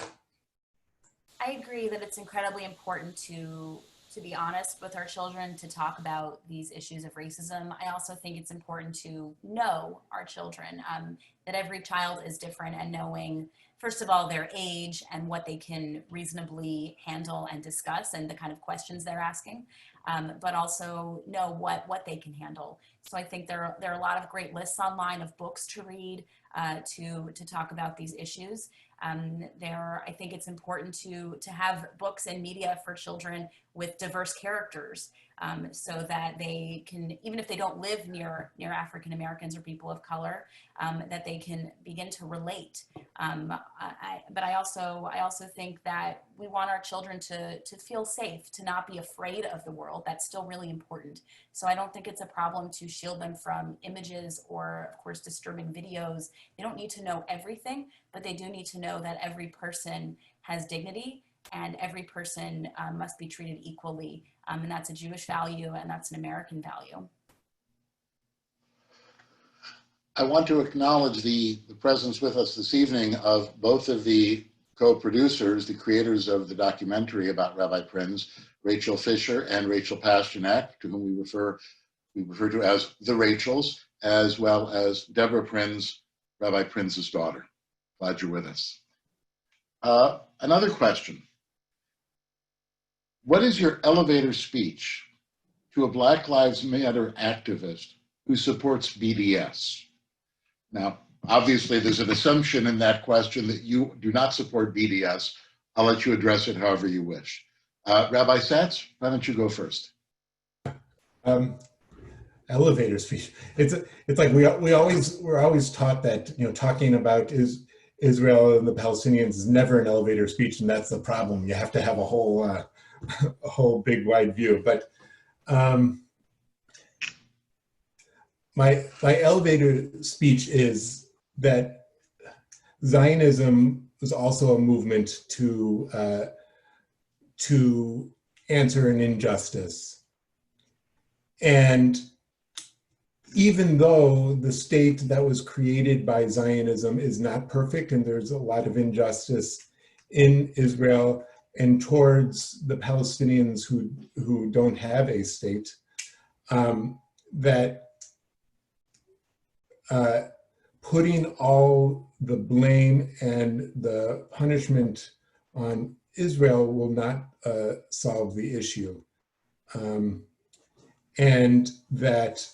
I agree that it's incredibly important to be honest with our children, to talk about these issues of racism. I also think it's important to know our children. that every child is different, and knowing, first of all, their age and what they can reasonably handle and discuss and the kind of questions they're asking, but also know what they can handle. So I think there are a lot of great lists online of books to read to talk about these issues. I think it's important to have books and media for children with diverse characters, so that they can, even if they don't live near African Americans or people of color, that they can begin to relate. But I also think that we want our children to feel safe, to not be afraid of the world. That's still really important. So I don't think it's a problem to shield them from images or, of course, disturbing videos. They don't need to know everything, but they do need to know that every person has dignity and every person must be treated equally. And that's a Jewish value, and that's an American value. I want to acknowledge the presence with us this evening of both of the co-producers, the creators of the documentary about Rabbi Prinz, Rachel Fisher and Rachel Pasternak, to whom we refer to as the Rachels, as well as Deborah Prinz, Rabbi Prinz's daughter. Glad you're with us. Another question. What is your elevator speech to a Black Lives Matter activist who supports BDS? Now, obviously, there's an assumption in that question that you do not support BDS. I'll let you address it however you wish. Rabbi Satz, why don't you go first? Elevator speech. It's like we're always taught that, you know, talking about Israel and the Palestinians is never an elevator speech, and that's the problem. You have to have a whole big wide view. But my elevator speech is that Zionism was also a movement to answer an injustice. And even though the state that was created by Zionism is not perfect, and there's a lot of injustice in Israel and towards the Palestinians who don't have a state, that putting all the blame and the punishment on Israel will not solve the issue. And that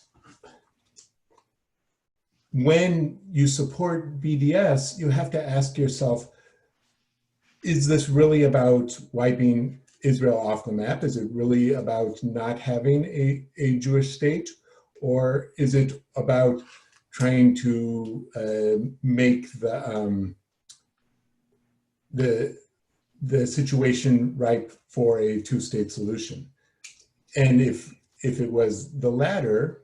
when you support BDS, you have to ask yourself, is this really about wiping Israel off the map? Is it really about not having a Jewish state? Or is it about trying to make the situation ripe for a two-state solution? And if it was the latter,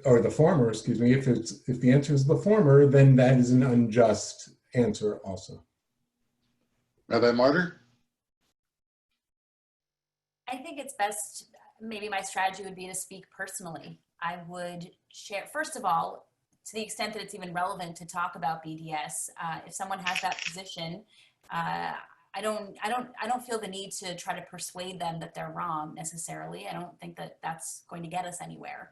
or the former, excuse me, if the answer is the former, then that is an unjust answer also. Rabbi Martyr? I think it's best, maybe my strategy would be to speak personally. I would share, first of all, to the extent that it's even relevant to talk about BDS, if someone has that position, I don't feel the need to try to persuade them that they're wrong necessarily. I don't think that that's going to get us anywhere.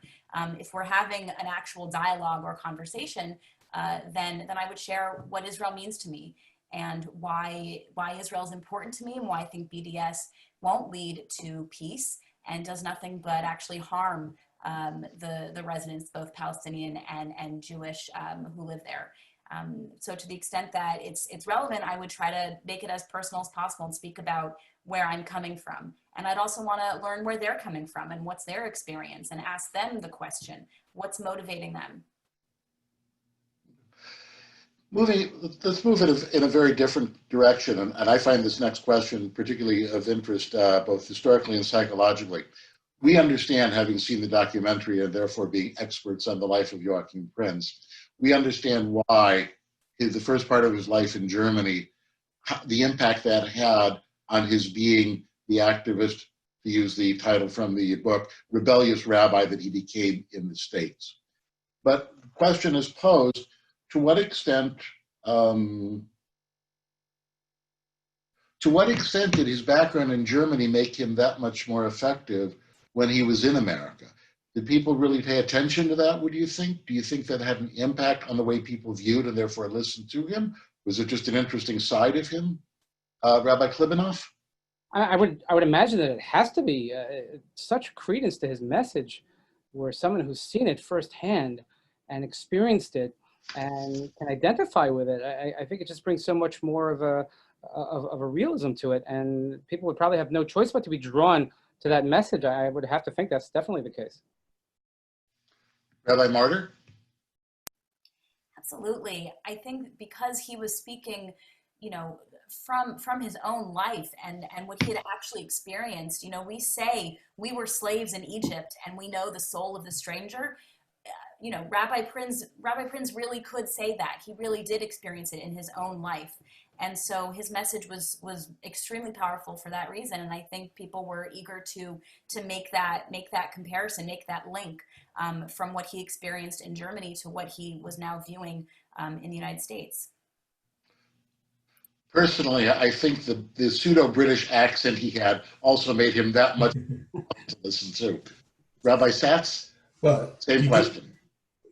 If we're having an actual dialogue or conversation, then I would share what Israel means to me and why Israel is important to me, and why I think BDS won't lead to peace and does nothing but actually harm the residents, both Palestinian and Jewish, who live there. So to the extent that it's relevant, I would try to make it as personal as possible and speak about where I'm coming from. And I'd also want to learn where they're coming from and what's their experience, and ask them the question, what's motivating them? Let's move in a very different direction. And I find this next question particularly of interest, both historically and psychologically. We understand, having seen the documentary and therefore being experts on the life of Joachim Prinz, we understand why the first part of his life in Germany, the impact that had on his being the activist, to use the title from the book, rebellious rabbi that he became in the States. But the question is posed, to what extent did his background in Germany make him that much more effective when he was in America? Did people really pay attention to that? What do you think? Do you think that had an impact on the way people viewed and therefore listened to him? Was it just an interesting side of him, Rabbi Klibanoff? I would imagine that it has to be such credence to his message, where someone who's seen it firsthand and experienced it and can identify with it. I think it just brings so much more of a realism to it, and people would probably have no choice but to be drawn to that message. I would have to think that's definitely the case. Rabbi Martyr? Absolutely. I think because he was speaking, you know, from his own life and what he had actually experienced. You know, we say we were slaves in Egypt and we know the soul of the stranger. You know, Rabbi Prinz really could say that. He really did experience it in his own life. And so his message was extremely powerful for that reason. And I think people were eager to make that comparison, make that link from what he experienced in Germany to what he was now viewing in the United States. Personally, I think the pseudo-British accent he had also made him that much to listen to. Rabbi Satz? Well, same question.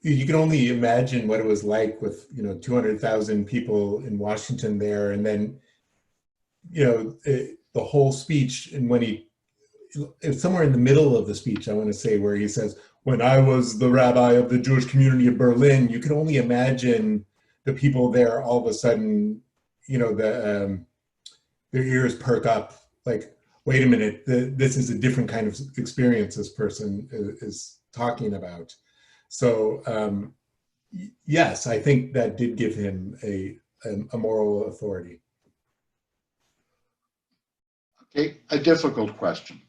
You can only imagine what it was like with, 200,000 people in Washington there. And then, the whole speech, and when it's somewhere in the middle of the speech, I want to say, where he says, "When I was the rabbi of the Jewish community of Berlin," you can only imagine the people there all of a sudden, their ears perk up, like, wait a minute, this is a different kind of experience this person is talking about. So yes, I think that did give him a moral authority. Okay, a difficult question.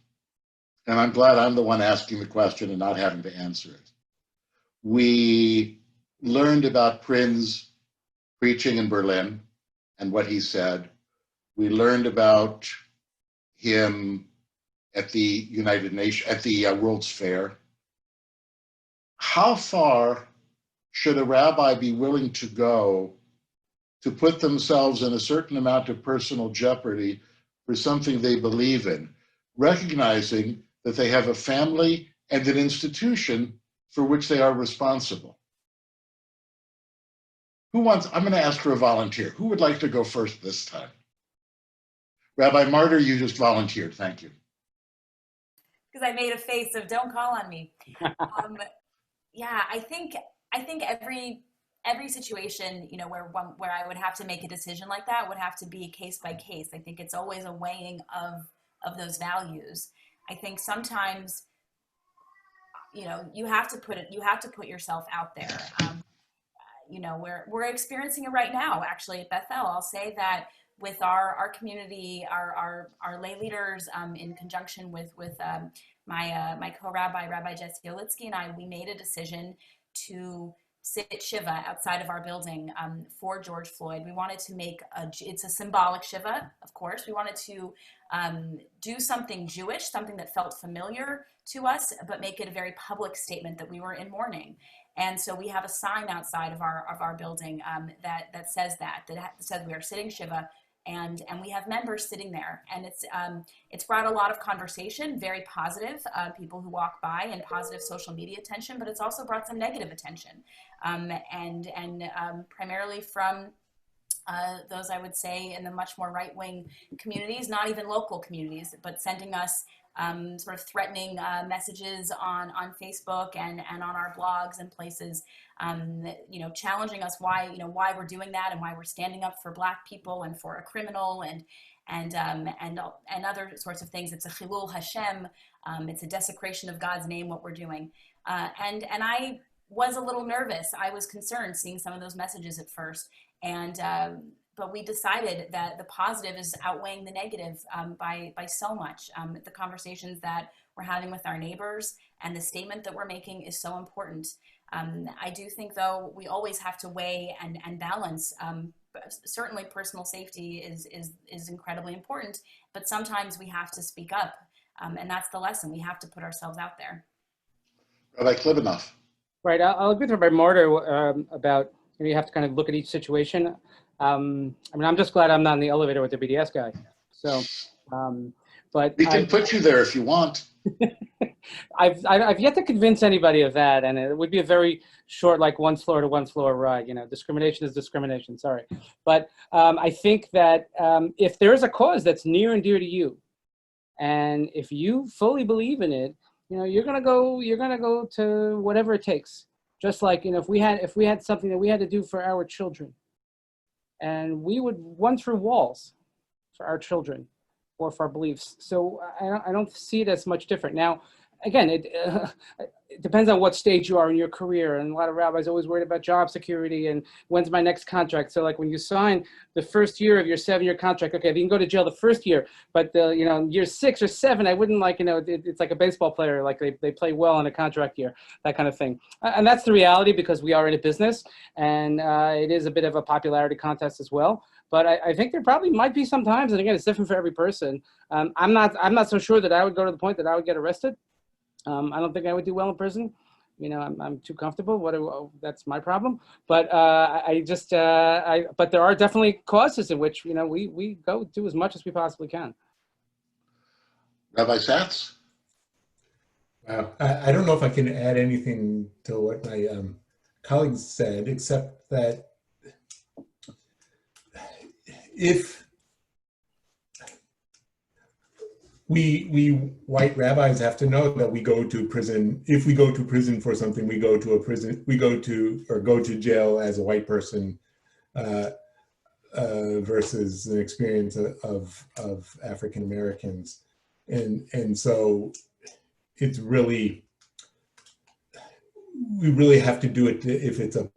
And I'm glad I'm the one asking the question and not having to answer it. We learned about Prinz preaching in Berlin and what he said. We learned about him at the United Nations, at the World's Fair. How far should a rabbi be willing to go to put themselves in a certain amount of personal jeopardy for something they believe in, recognizing that they have a family and an institution for which they are responsible? I'm going to ask for a volunteer. Who would like to go first this time? Rabbi Martyr, you just volunteered. Thank you. Because I made a face of don't call on me. Yeah, I think every situation, where I would have to make a decision like that would have to be case by case. I think it's always a weighing of those values. I think sometimes, you have to put yourself out there. We're experiencing it right now, actually, at Bethel. I'll say that with our community, our lay leaders, in conjunction with my co-rabbi, Rabbi Jesse Olitsky, and I, we made a decision to sit Shiva outside of our building for George Floyd. We wanted to make it's a symbolic Shiva, of course. We wanted to do something Jewish, something that felt familiar to us, but make it a very public statement that we were in mourning. And so we have a sign outside of our building that says that says we are sitting Shiva, and we have members sitting there, and it's brought a lot of conversation, very positive, people who walk by, and positive social media attention, but it's also brought some negative attention, and primarily from those, I would say, in the much more right-wing communities, not even local communities, but sending us sort of threatening messages on Facebook and on our blogs and places, challenging us why we're doing that and why we're standing up for Black people and for a criminal and other sorts of things. It's a Chilul Hashem. It's a desecration of God's name, what we're doing. And I was a little nervous. I was concerned seeing some of those messages at first. But we decided that the positive is outweighing the negative by so much. The conversations that we're having with our neighbors and the statement that we're making is so important. I do think, though, we always have to weigh and balance. Certainly personal safety is incredibly important, but sometimes we have to speak up. And that's the lesson. We have to put ourselves out there. Rabbi Klibanoff. Right. I'll agree with Rabbi Martyr about you have to kind of look at each situation. I'm just glad I'm not in the elevator with the BDS guy. So, but we can put you there if you want. I've yet to convince anybody of that, and it would be a very short, like one floor to one floor ride. You know, discrimination is discrimination. Sorry, but I think that if there is a cause that's near and dear to you, and if you fully believe in it, you know, you're gonna go to whatever it takes. Just like, you know, if we had something that we had to do for our children, and we would run through walls for our children or for our beliefs. So I don't see it as much different. Now, again, it depends on what stage you are in your career. And a lot of rabbis are always worried about job security and when's my next contract. So like when you sign the first year of your 7-year contract, okay, you can go to jail the first year, but you know, year 6 or 7, I wouldn't like, you know, it's like a baseball player, like they play well in a contract year, that kind of thing. And that's the reality because we are in a business, and it is a bit of a popularity contest as well. But I think there probably might be some times, and again, it's different for every person. I'm not so sure that I would go to the point that I would get arrested. I don't think I would do well in prison. You know, I'm too comfortable. That's my problem. But but there are definitely causes in which, you know, we go do as much as we possibly can. Rabbi Satz? Wow, I don't know if I can add anything to what my colleagues said, except that if we white rabbis have to know that we go to prison. If we go to prison for something, we go to jail as a white person versus an experience of African Americans, and so it's really, we really have to do it if it's a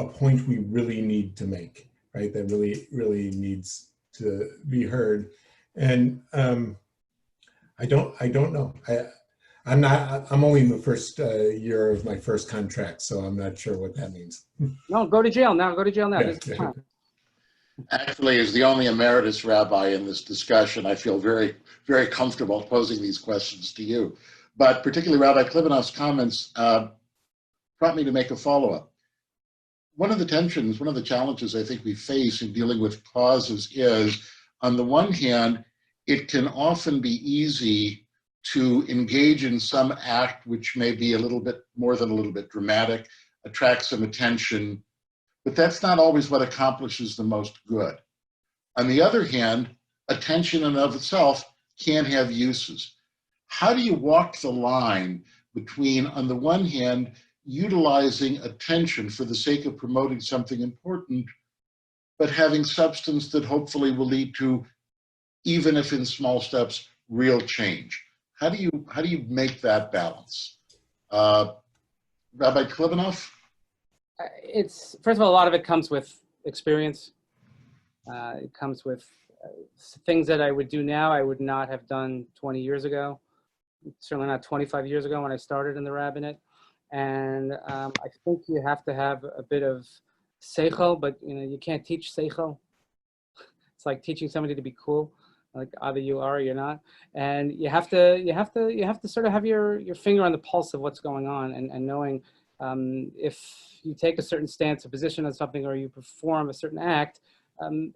point we really need to make, right? That really needs to be heard, and I don't know. I'm only in the first year of my first contract, so I'm not sure what that means. No, go to jail now. Go to jail now. Yeah. Actually, as the only emeritus rabbi in this discussion, I feel very, very comfortable posing these questions to you. But particularly Rabbi Klibanoff's comments brought me to make a follow-up. One of the tensions, one of the challenges I think we face in dealing with causes is, on the one hand, it can often be easy to engage in some act which may be a little bit more than a little bit dramatic, attract some attention, but that's not always what accomplishes the most good. On the other hand, attention in and of itself can have uses. How do you walk the line between, on the one hand, utilizing attention for the sake of promoting something important, but having substance that hopefully will lead to, even if in small steps, real change? How do you make that balance? Rabbi Klibanoff? It's, first of all, a lot of it comes with experience. It comes with things that I would do now I would not have done 20 years ago, certainly not 25 years ago when I started in the rabbinate. And I think you have to have a bit of seichel, but you know, you can't teach seichel. It's like teaching somebody to be cool. Like either you are or you're not, and you have to sort of have your finger on the pulse of what's going on, and knowing if you take a certain stance, a position on something, or you perform a certain act,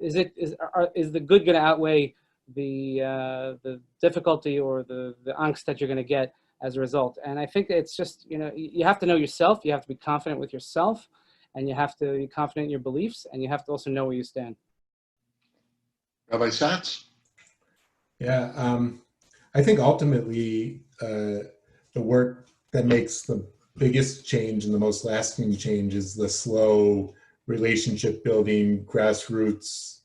is the good going to outweigh the difficulty or the angst that you're going to get as a result? And I think it's just, you know, you have to know yourself, you have to be confident with yourself, and you have to be confident in your beliefs, and you have to also know where you stand. Rabbi Satz? Yeah, I think ultimately the work that makes the biggest change and the most lasting change is the slow relationship building grassroots,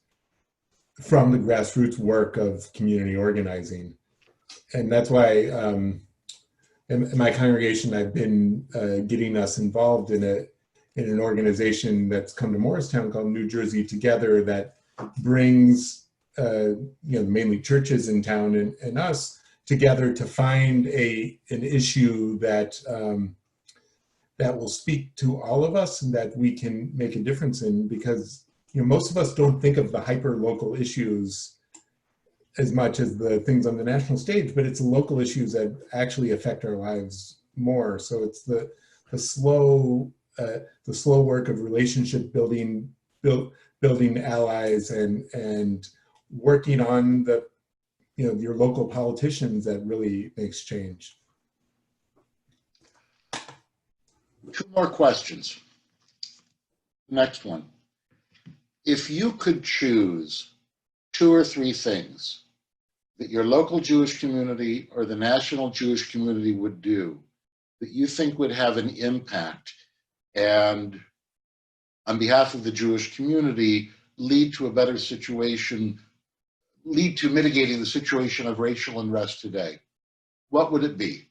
from the grassroots work of community organizing. And that's why in my congregation, I've been getting us involved in an organization that's come to Morristown called New Jersey Together, that brings you know, mainly churches in town and us together to find an issue that that will speak to all of us and that we can make a difference in, because you know, most of us don't think of the hyper local issues as much as the things on the national stage, but it's the local issues that actually affect our lives more. So it's the slow work of relationship building, building allies and working on the, you know, your local politicians that really makes change. Two more questions. Next one. If you could choose 2 or 3 things that your local Jewish community or the national Jewish community would do that you think would have an impact and on behalf of the Jewish community lead to a better situation, lead to mitigating the situation of racial unrest today, what would it be?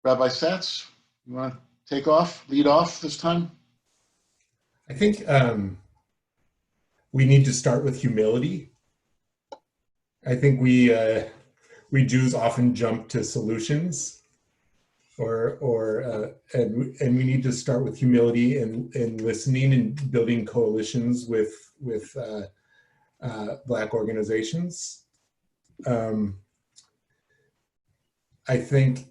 Rabbi Satz, you want to take off, lead off this time? I think we need to start with humility. I think we Jews often jump to solutions, and we need to start with humility and listening and building coalitions with Black organizations. I think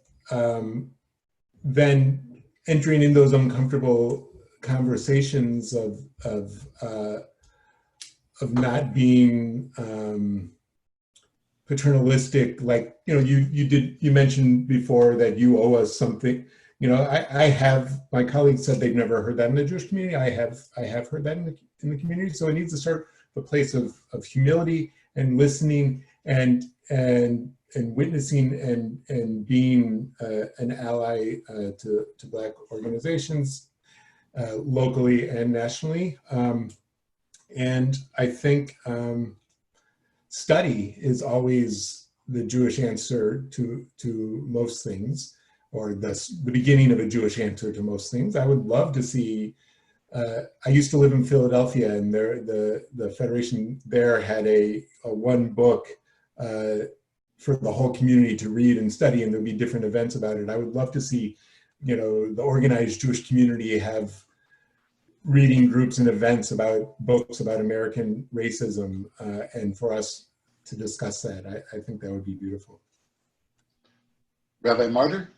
then entering in those uncomfortable conversations of not being paternalistic, like, you know, you mentioned before that you owe us something. You know, I have, my colleagues said they've never heard that in the Jewish community. I have heard that in the community. So it needs to start a place of humility and listening and witnessing and being an ally to Black organizations locally and nationally. And I think study is always the Jewish answer to most things, or the beginning of a Jewish answer to most things. I would love to see, I used to live in Philadelphia, and the Federation there had a one book for the whole community to read and study, and there'd be different events about it. I would love to see, you know, the organized Jewish community have reading groups and events about books about American racism, and for us to discuss that. I think that would be beautiful. Rabbi Martyr?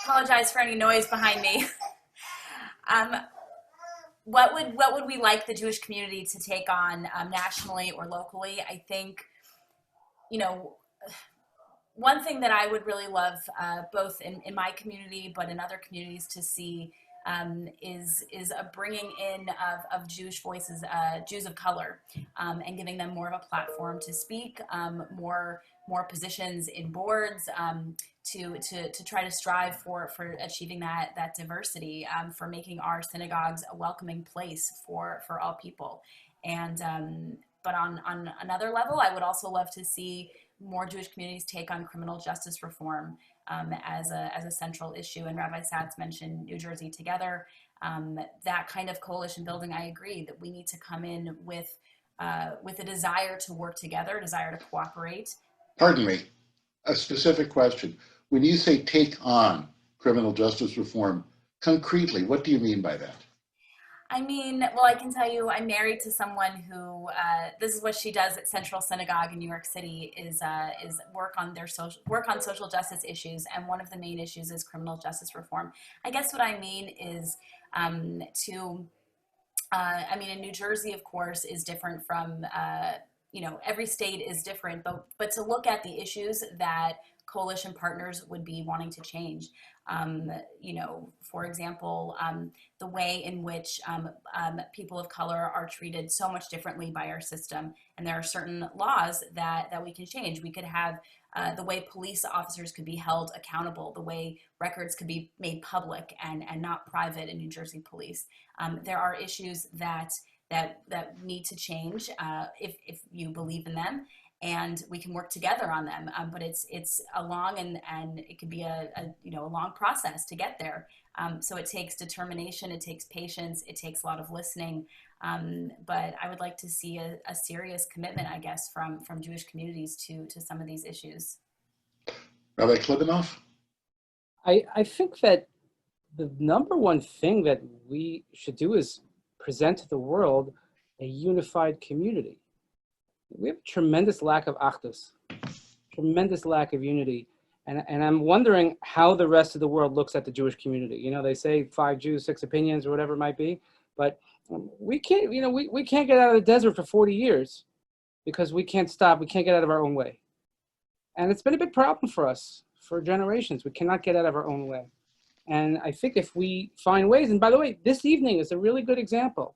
Apologize for any noise behind me. What would we like the Jewish community to take on nationally or locally? I think, you know, one thing that I would really love, both in my community but in other communities, to see is a bringing in of Jewish voices, Jews of color, and giving them more of a platform to speak, more positions in boards, to try to strive for achieving that diversity, for making our synagogues a welcoming place for all people. And but on another level, I would also love to see more Jewish communities take on criminal justice reform as a central issue. And Rabbi Satz mentioned New Jersey Together. That kind of coalition building, I agree that we need to come in with a desire to work together, a desire to cooperate. Pardon me, a specific question. When you say take on criminal justice reform, concretely, what do you mean by that? I mean, well, I can tell you, I'm married to someone who, this is what she does at Central Synagogue in New York City, is work on social justice issues, and one of the main issues is criminal justice reform. I guess what I mean is I mean, in New Jersey, of course, is different from, you know, every state is different, but to look at the issues that coalition partners would be wanting to change. You know, for example, the way in which people of color are treated so much differently by our system. And there are certain laws that we can change. We could have the way police officers could be held accountable, the way records could be made public and not private in New Jersey police. There are issues that need to change if you believe in them, and we can work together on them. But it's a long and it could be a long process to get there. So it takes determination, it takes patience, it takes a lot of listening. But I would like to see a serious commitment, I guess, from Jewish communities to some of these issues. Rabbi Klibanoff? I think that the number one thing that we should do is present to the world a unified community. We have a tremendous lack of achdus, tremendous lack of unity. And I'm wondering how the rest of the world looks at the Jewish community. You know, they say 5 Jews, 6 opinions, or whatever it might be. But we can't, you know, we can't get out of the desert for 40 years because we can't stop. We can't get out of our own way. And it's been a big problem for us for generations. We cannot get out of our own way. And I think if we find ways, and by the way, this evening is a really good example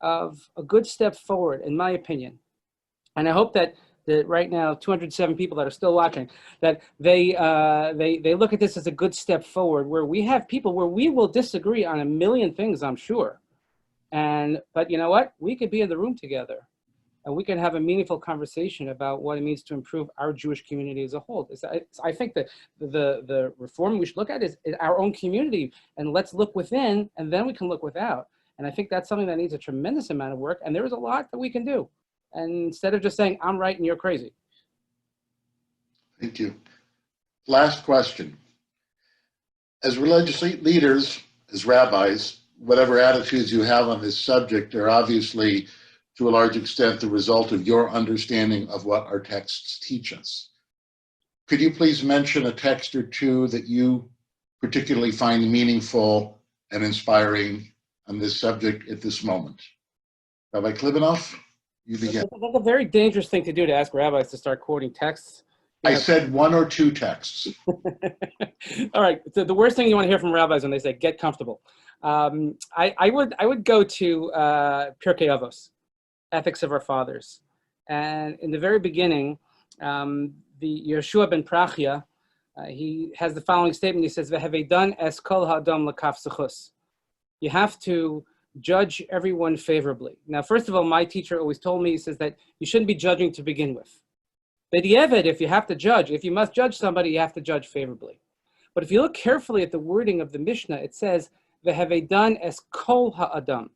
of a good step forward, in my opinion. And I hope that right now, 207 people that are still watching, that they look at this as a good step forward, where we have people where we will disagree on a million things, I'm sure. But you know what? We could be in the room together, and we can have a meaningful conversation about what it means to improve our Jewish community as a whole. I think that the reform we should look at is our own community, and let's look within, and then we can look without. And I think that's something that needs a tremendous amount of work, and there is a lot that we can do. And instead of just saying, I'm right and you're crazy. Thank you. Last question. As religious leaders, as rabbis, whatever attitudes you have on this subject are obviously, to a large extent, the result of your understanding of what our texts teach us. Could you please mention a text or two that you particularly find meaningful and inspiring on this subject at this moment? Rabbi Klibanoff, you begin. That's a very dangerous thing to do, to ask rabbis to start quoting texts. I said one or two texts. All right. So the worst thing you want to hear from rabbis when they say get comfortable. I would go to Pirkei Avos, Ethics of Our Fathers, and in the very beginning, the Yeshua ben Prachia, he has the following statement. He says, "V'hevedan es kol ha'adam l'kaf sechus." You have to judge everyone favorably. Now, first of all, my teacher always told me, he says that you shouldn't be judging to begin with. B'diavad, if you have to judge, if you must judge somebody, you have to judge favorably. But if you look carefully at the wording of the Mishnah, it says, "V'hevedan es kol ha'adam."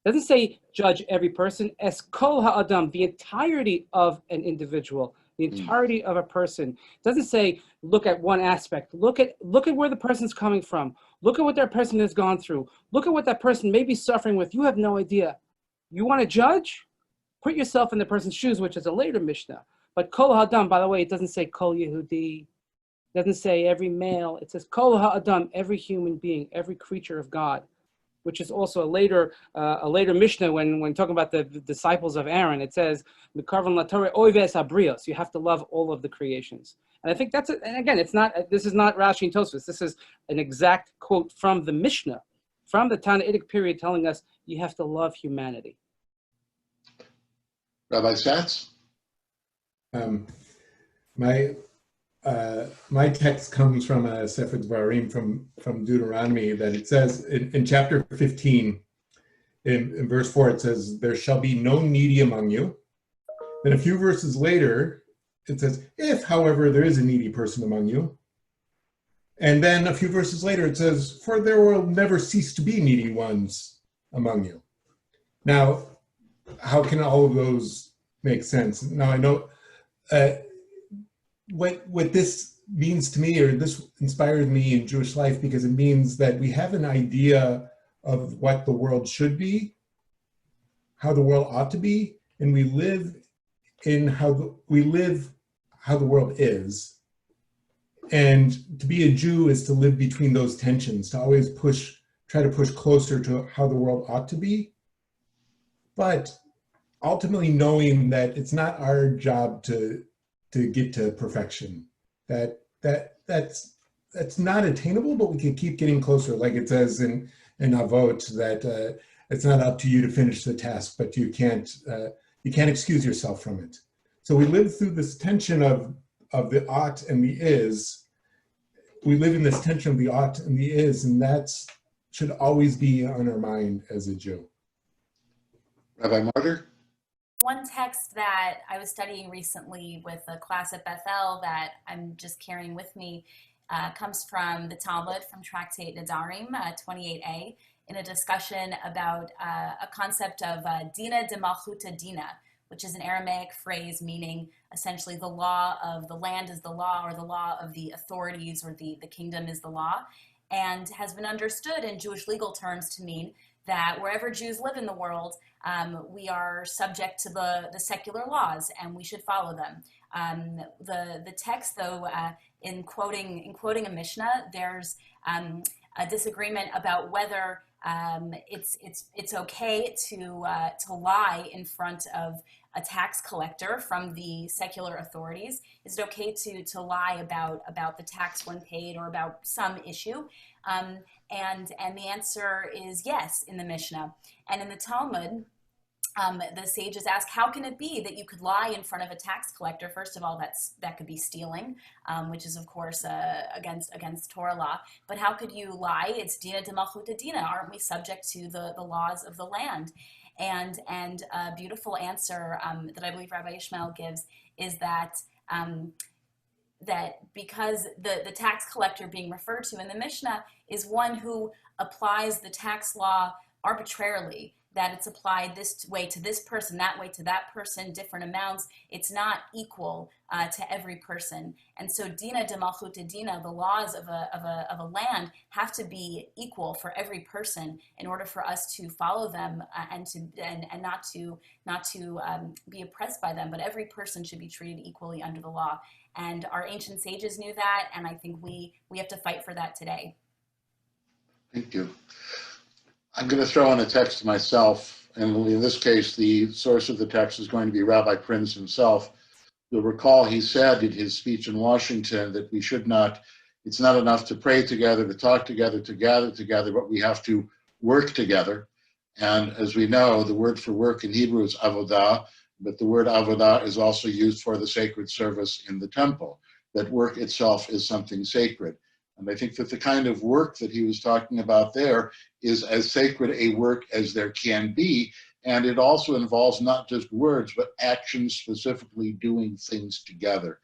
It doesn't say judge every person, es kol ha'adam, the entirety of an individual, the entirety of a person. It doesn't say look at one aspect. Look at where the person's coming from. Look at what that person has gone through. Look at what that person may be suffering with. You have no idea. You want to judge? Put yourself in the person's shoes, which is a later Mishnah. But kol ha'adam, by the way, it doesn't say kol Yehudi. It doesn't say every male. It says kol ha'adam, every human being, every creature of God, which is also a later Mishnah when talking about the disciples of Aaron. It says, "Mikarvan laTorah oives habrios." You have to love all of the creations. And I think that's it. And again, this is not Rashi and Tosfos. This is an exact quote from the Mishnah, from the Tannaitic period, telling us you have to love humanity. Rabbi Satz? My text comes from a Sefer Dvarim from Deuteronomy, that it says in chapter 15, in verse 4, it says, "There shall be no needy among you." Then a few verses later, it says, "If, however, there is a needy person among you." And then a few verses later, it says, "For there will never cease to be needy ones among you." Now, how can all of those make sense? Now, I know what this means to me, or this inspires me in Jewish life, because it means that we have an idea of what the world should be, how the world ought to be, and we live how the world is. And to be a Jew is to live between those tensions, to always try to push closer to how the world ought to be, but ultimately knowing that it's not our job to get to perfection. That's not attainable, but we can keep getting closer. Like it says in Avot, that it's not up to you to finish the task, but you can't excuse yourself from it. So we live through this tension of the ought and the is. We live in this tension of the ought and the is, and that should always be on our mind as a Jew. Rabbi Martyr? One text that I was studying recently with a class at Bethel that I'm just carrying with me comes from the Talmud, from Tractate Nedarim 28a, in a discussion about a concept of Dina de Malchuta Dina, which is an Aramaic phrase meaning essentially the law of the land is the law, or the law of the authorities, or the kingdom is the law, and has been understood in Jewish legal terms to mean that wherever Jews live in the world, we are subject to the secular laws, and we should follow them. The text, though, in quoting a Mishnah, there's a disagreement about whether It's okay to lie in front of a tax collector from the secular authorities? Is it okay to lie about the tax when paid or about some issue? And the answer is yes in the Mishnah. And in the Talmud, the sages ask, how can it be that you could lie in front of a tax collector? First of all, that could be stealing, which is of course against Torah law. But how could you lie? It's dina de malchuta dina. Aren't we subject to the laws of the land? And a beautiful answer that I believe Rabbi Ishmael gives is that that because the tax collector being referred to in the Mishnah is one who applies the tax law arbitrarily, that it's applied this way to this person, that way to that person, different amounts. It's not equal to every person. And so dina de malchuta dina, the laws of a land have to be equal for every person in order for us to follow them and not to be oppressed by them. But every person should be treated equally under the law. And our ancient sages knew that, and I think we have to fight for that today. Thank you. I'm going to throw in a text myself, and in this case, the source of the text is going to be Rabbi Prinz himself. You'll recall he said in his speech in Washington that we should not, it's not enough to pray together, to talk together, to gather together, but we have to work together. And as we know, the word for work in Hebrew is avodah, but the word avodah is also used for the sacred service in the temple, that work itself is something sacred. And I think that the kind of work that he was talking about there is as sacred a work as there can be. And it also involves not just words, but actions, specifically doing things together.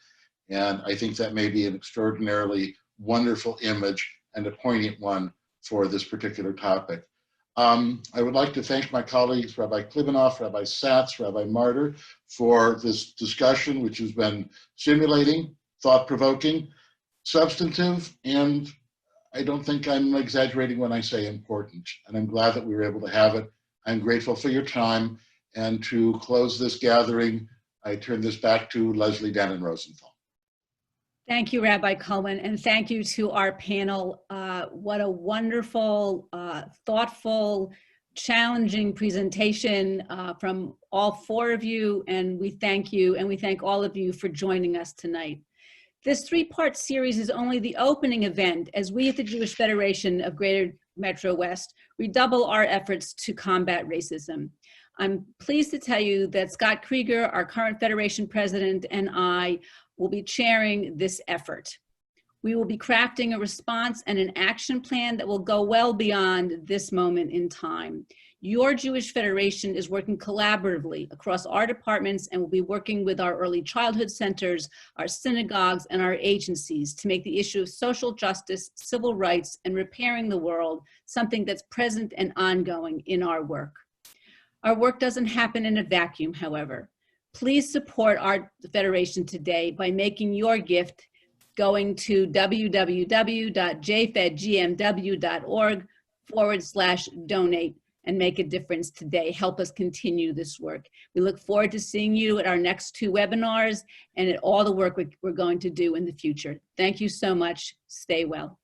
And I think that may be an extraordinarily wonderful image and a poignant one for this particular topic. I would like to thank my colleagues, Rabbi Klibanoff, Rabbi Satz, Rabbi Martyr, for this discussion, which has been stimulating, thought-provoking, substantive, and I don't think I'm exaggerating when I say important. And I'm glad that we were able to have it. I'm grateful for your time. And to close this gathering, I turn this back to Leslie Dannon Rosenthal. Thank you, Rabbi Cohen, and thank you to our panel. What a wonderful, thoughtful, challenging presentation from all four of you, and we thank you, and we thank all of you for joining us tonight. This three-part series is only the opening event as we at the Jewish Federation of Greater Metro West redouble our efforts to combat racism. I'm pleased to tell you that Scott Krieger, our current Federation president, and I will be chairing this effort. We will be crafting a response and an action plan that will go well beyond this moment in time. Your Jewish Federation is working collaboratively across our departments and will be working with our early childhood centers, our synagogues, and our agencies to make the issue of social justice, civil rights, and repairing the world something that's present and ongoing in our work. Our work doesn't happen in a vacuum, however. Please support our Federation today by making your gift going to www.jfedgmw.org/donate and make a difference today. Help us continue this work. We look forward to seeing you at our next two webinars and at all the work we're going to do in the future. Thank you so much. Stay well.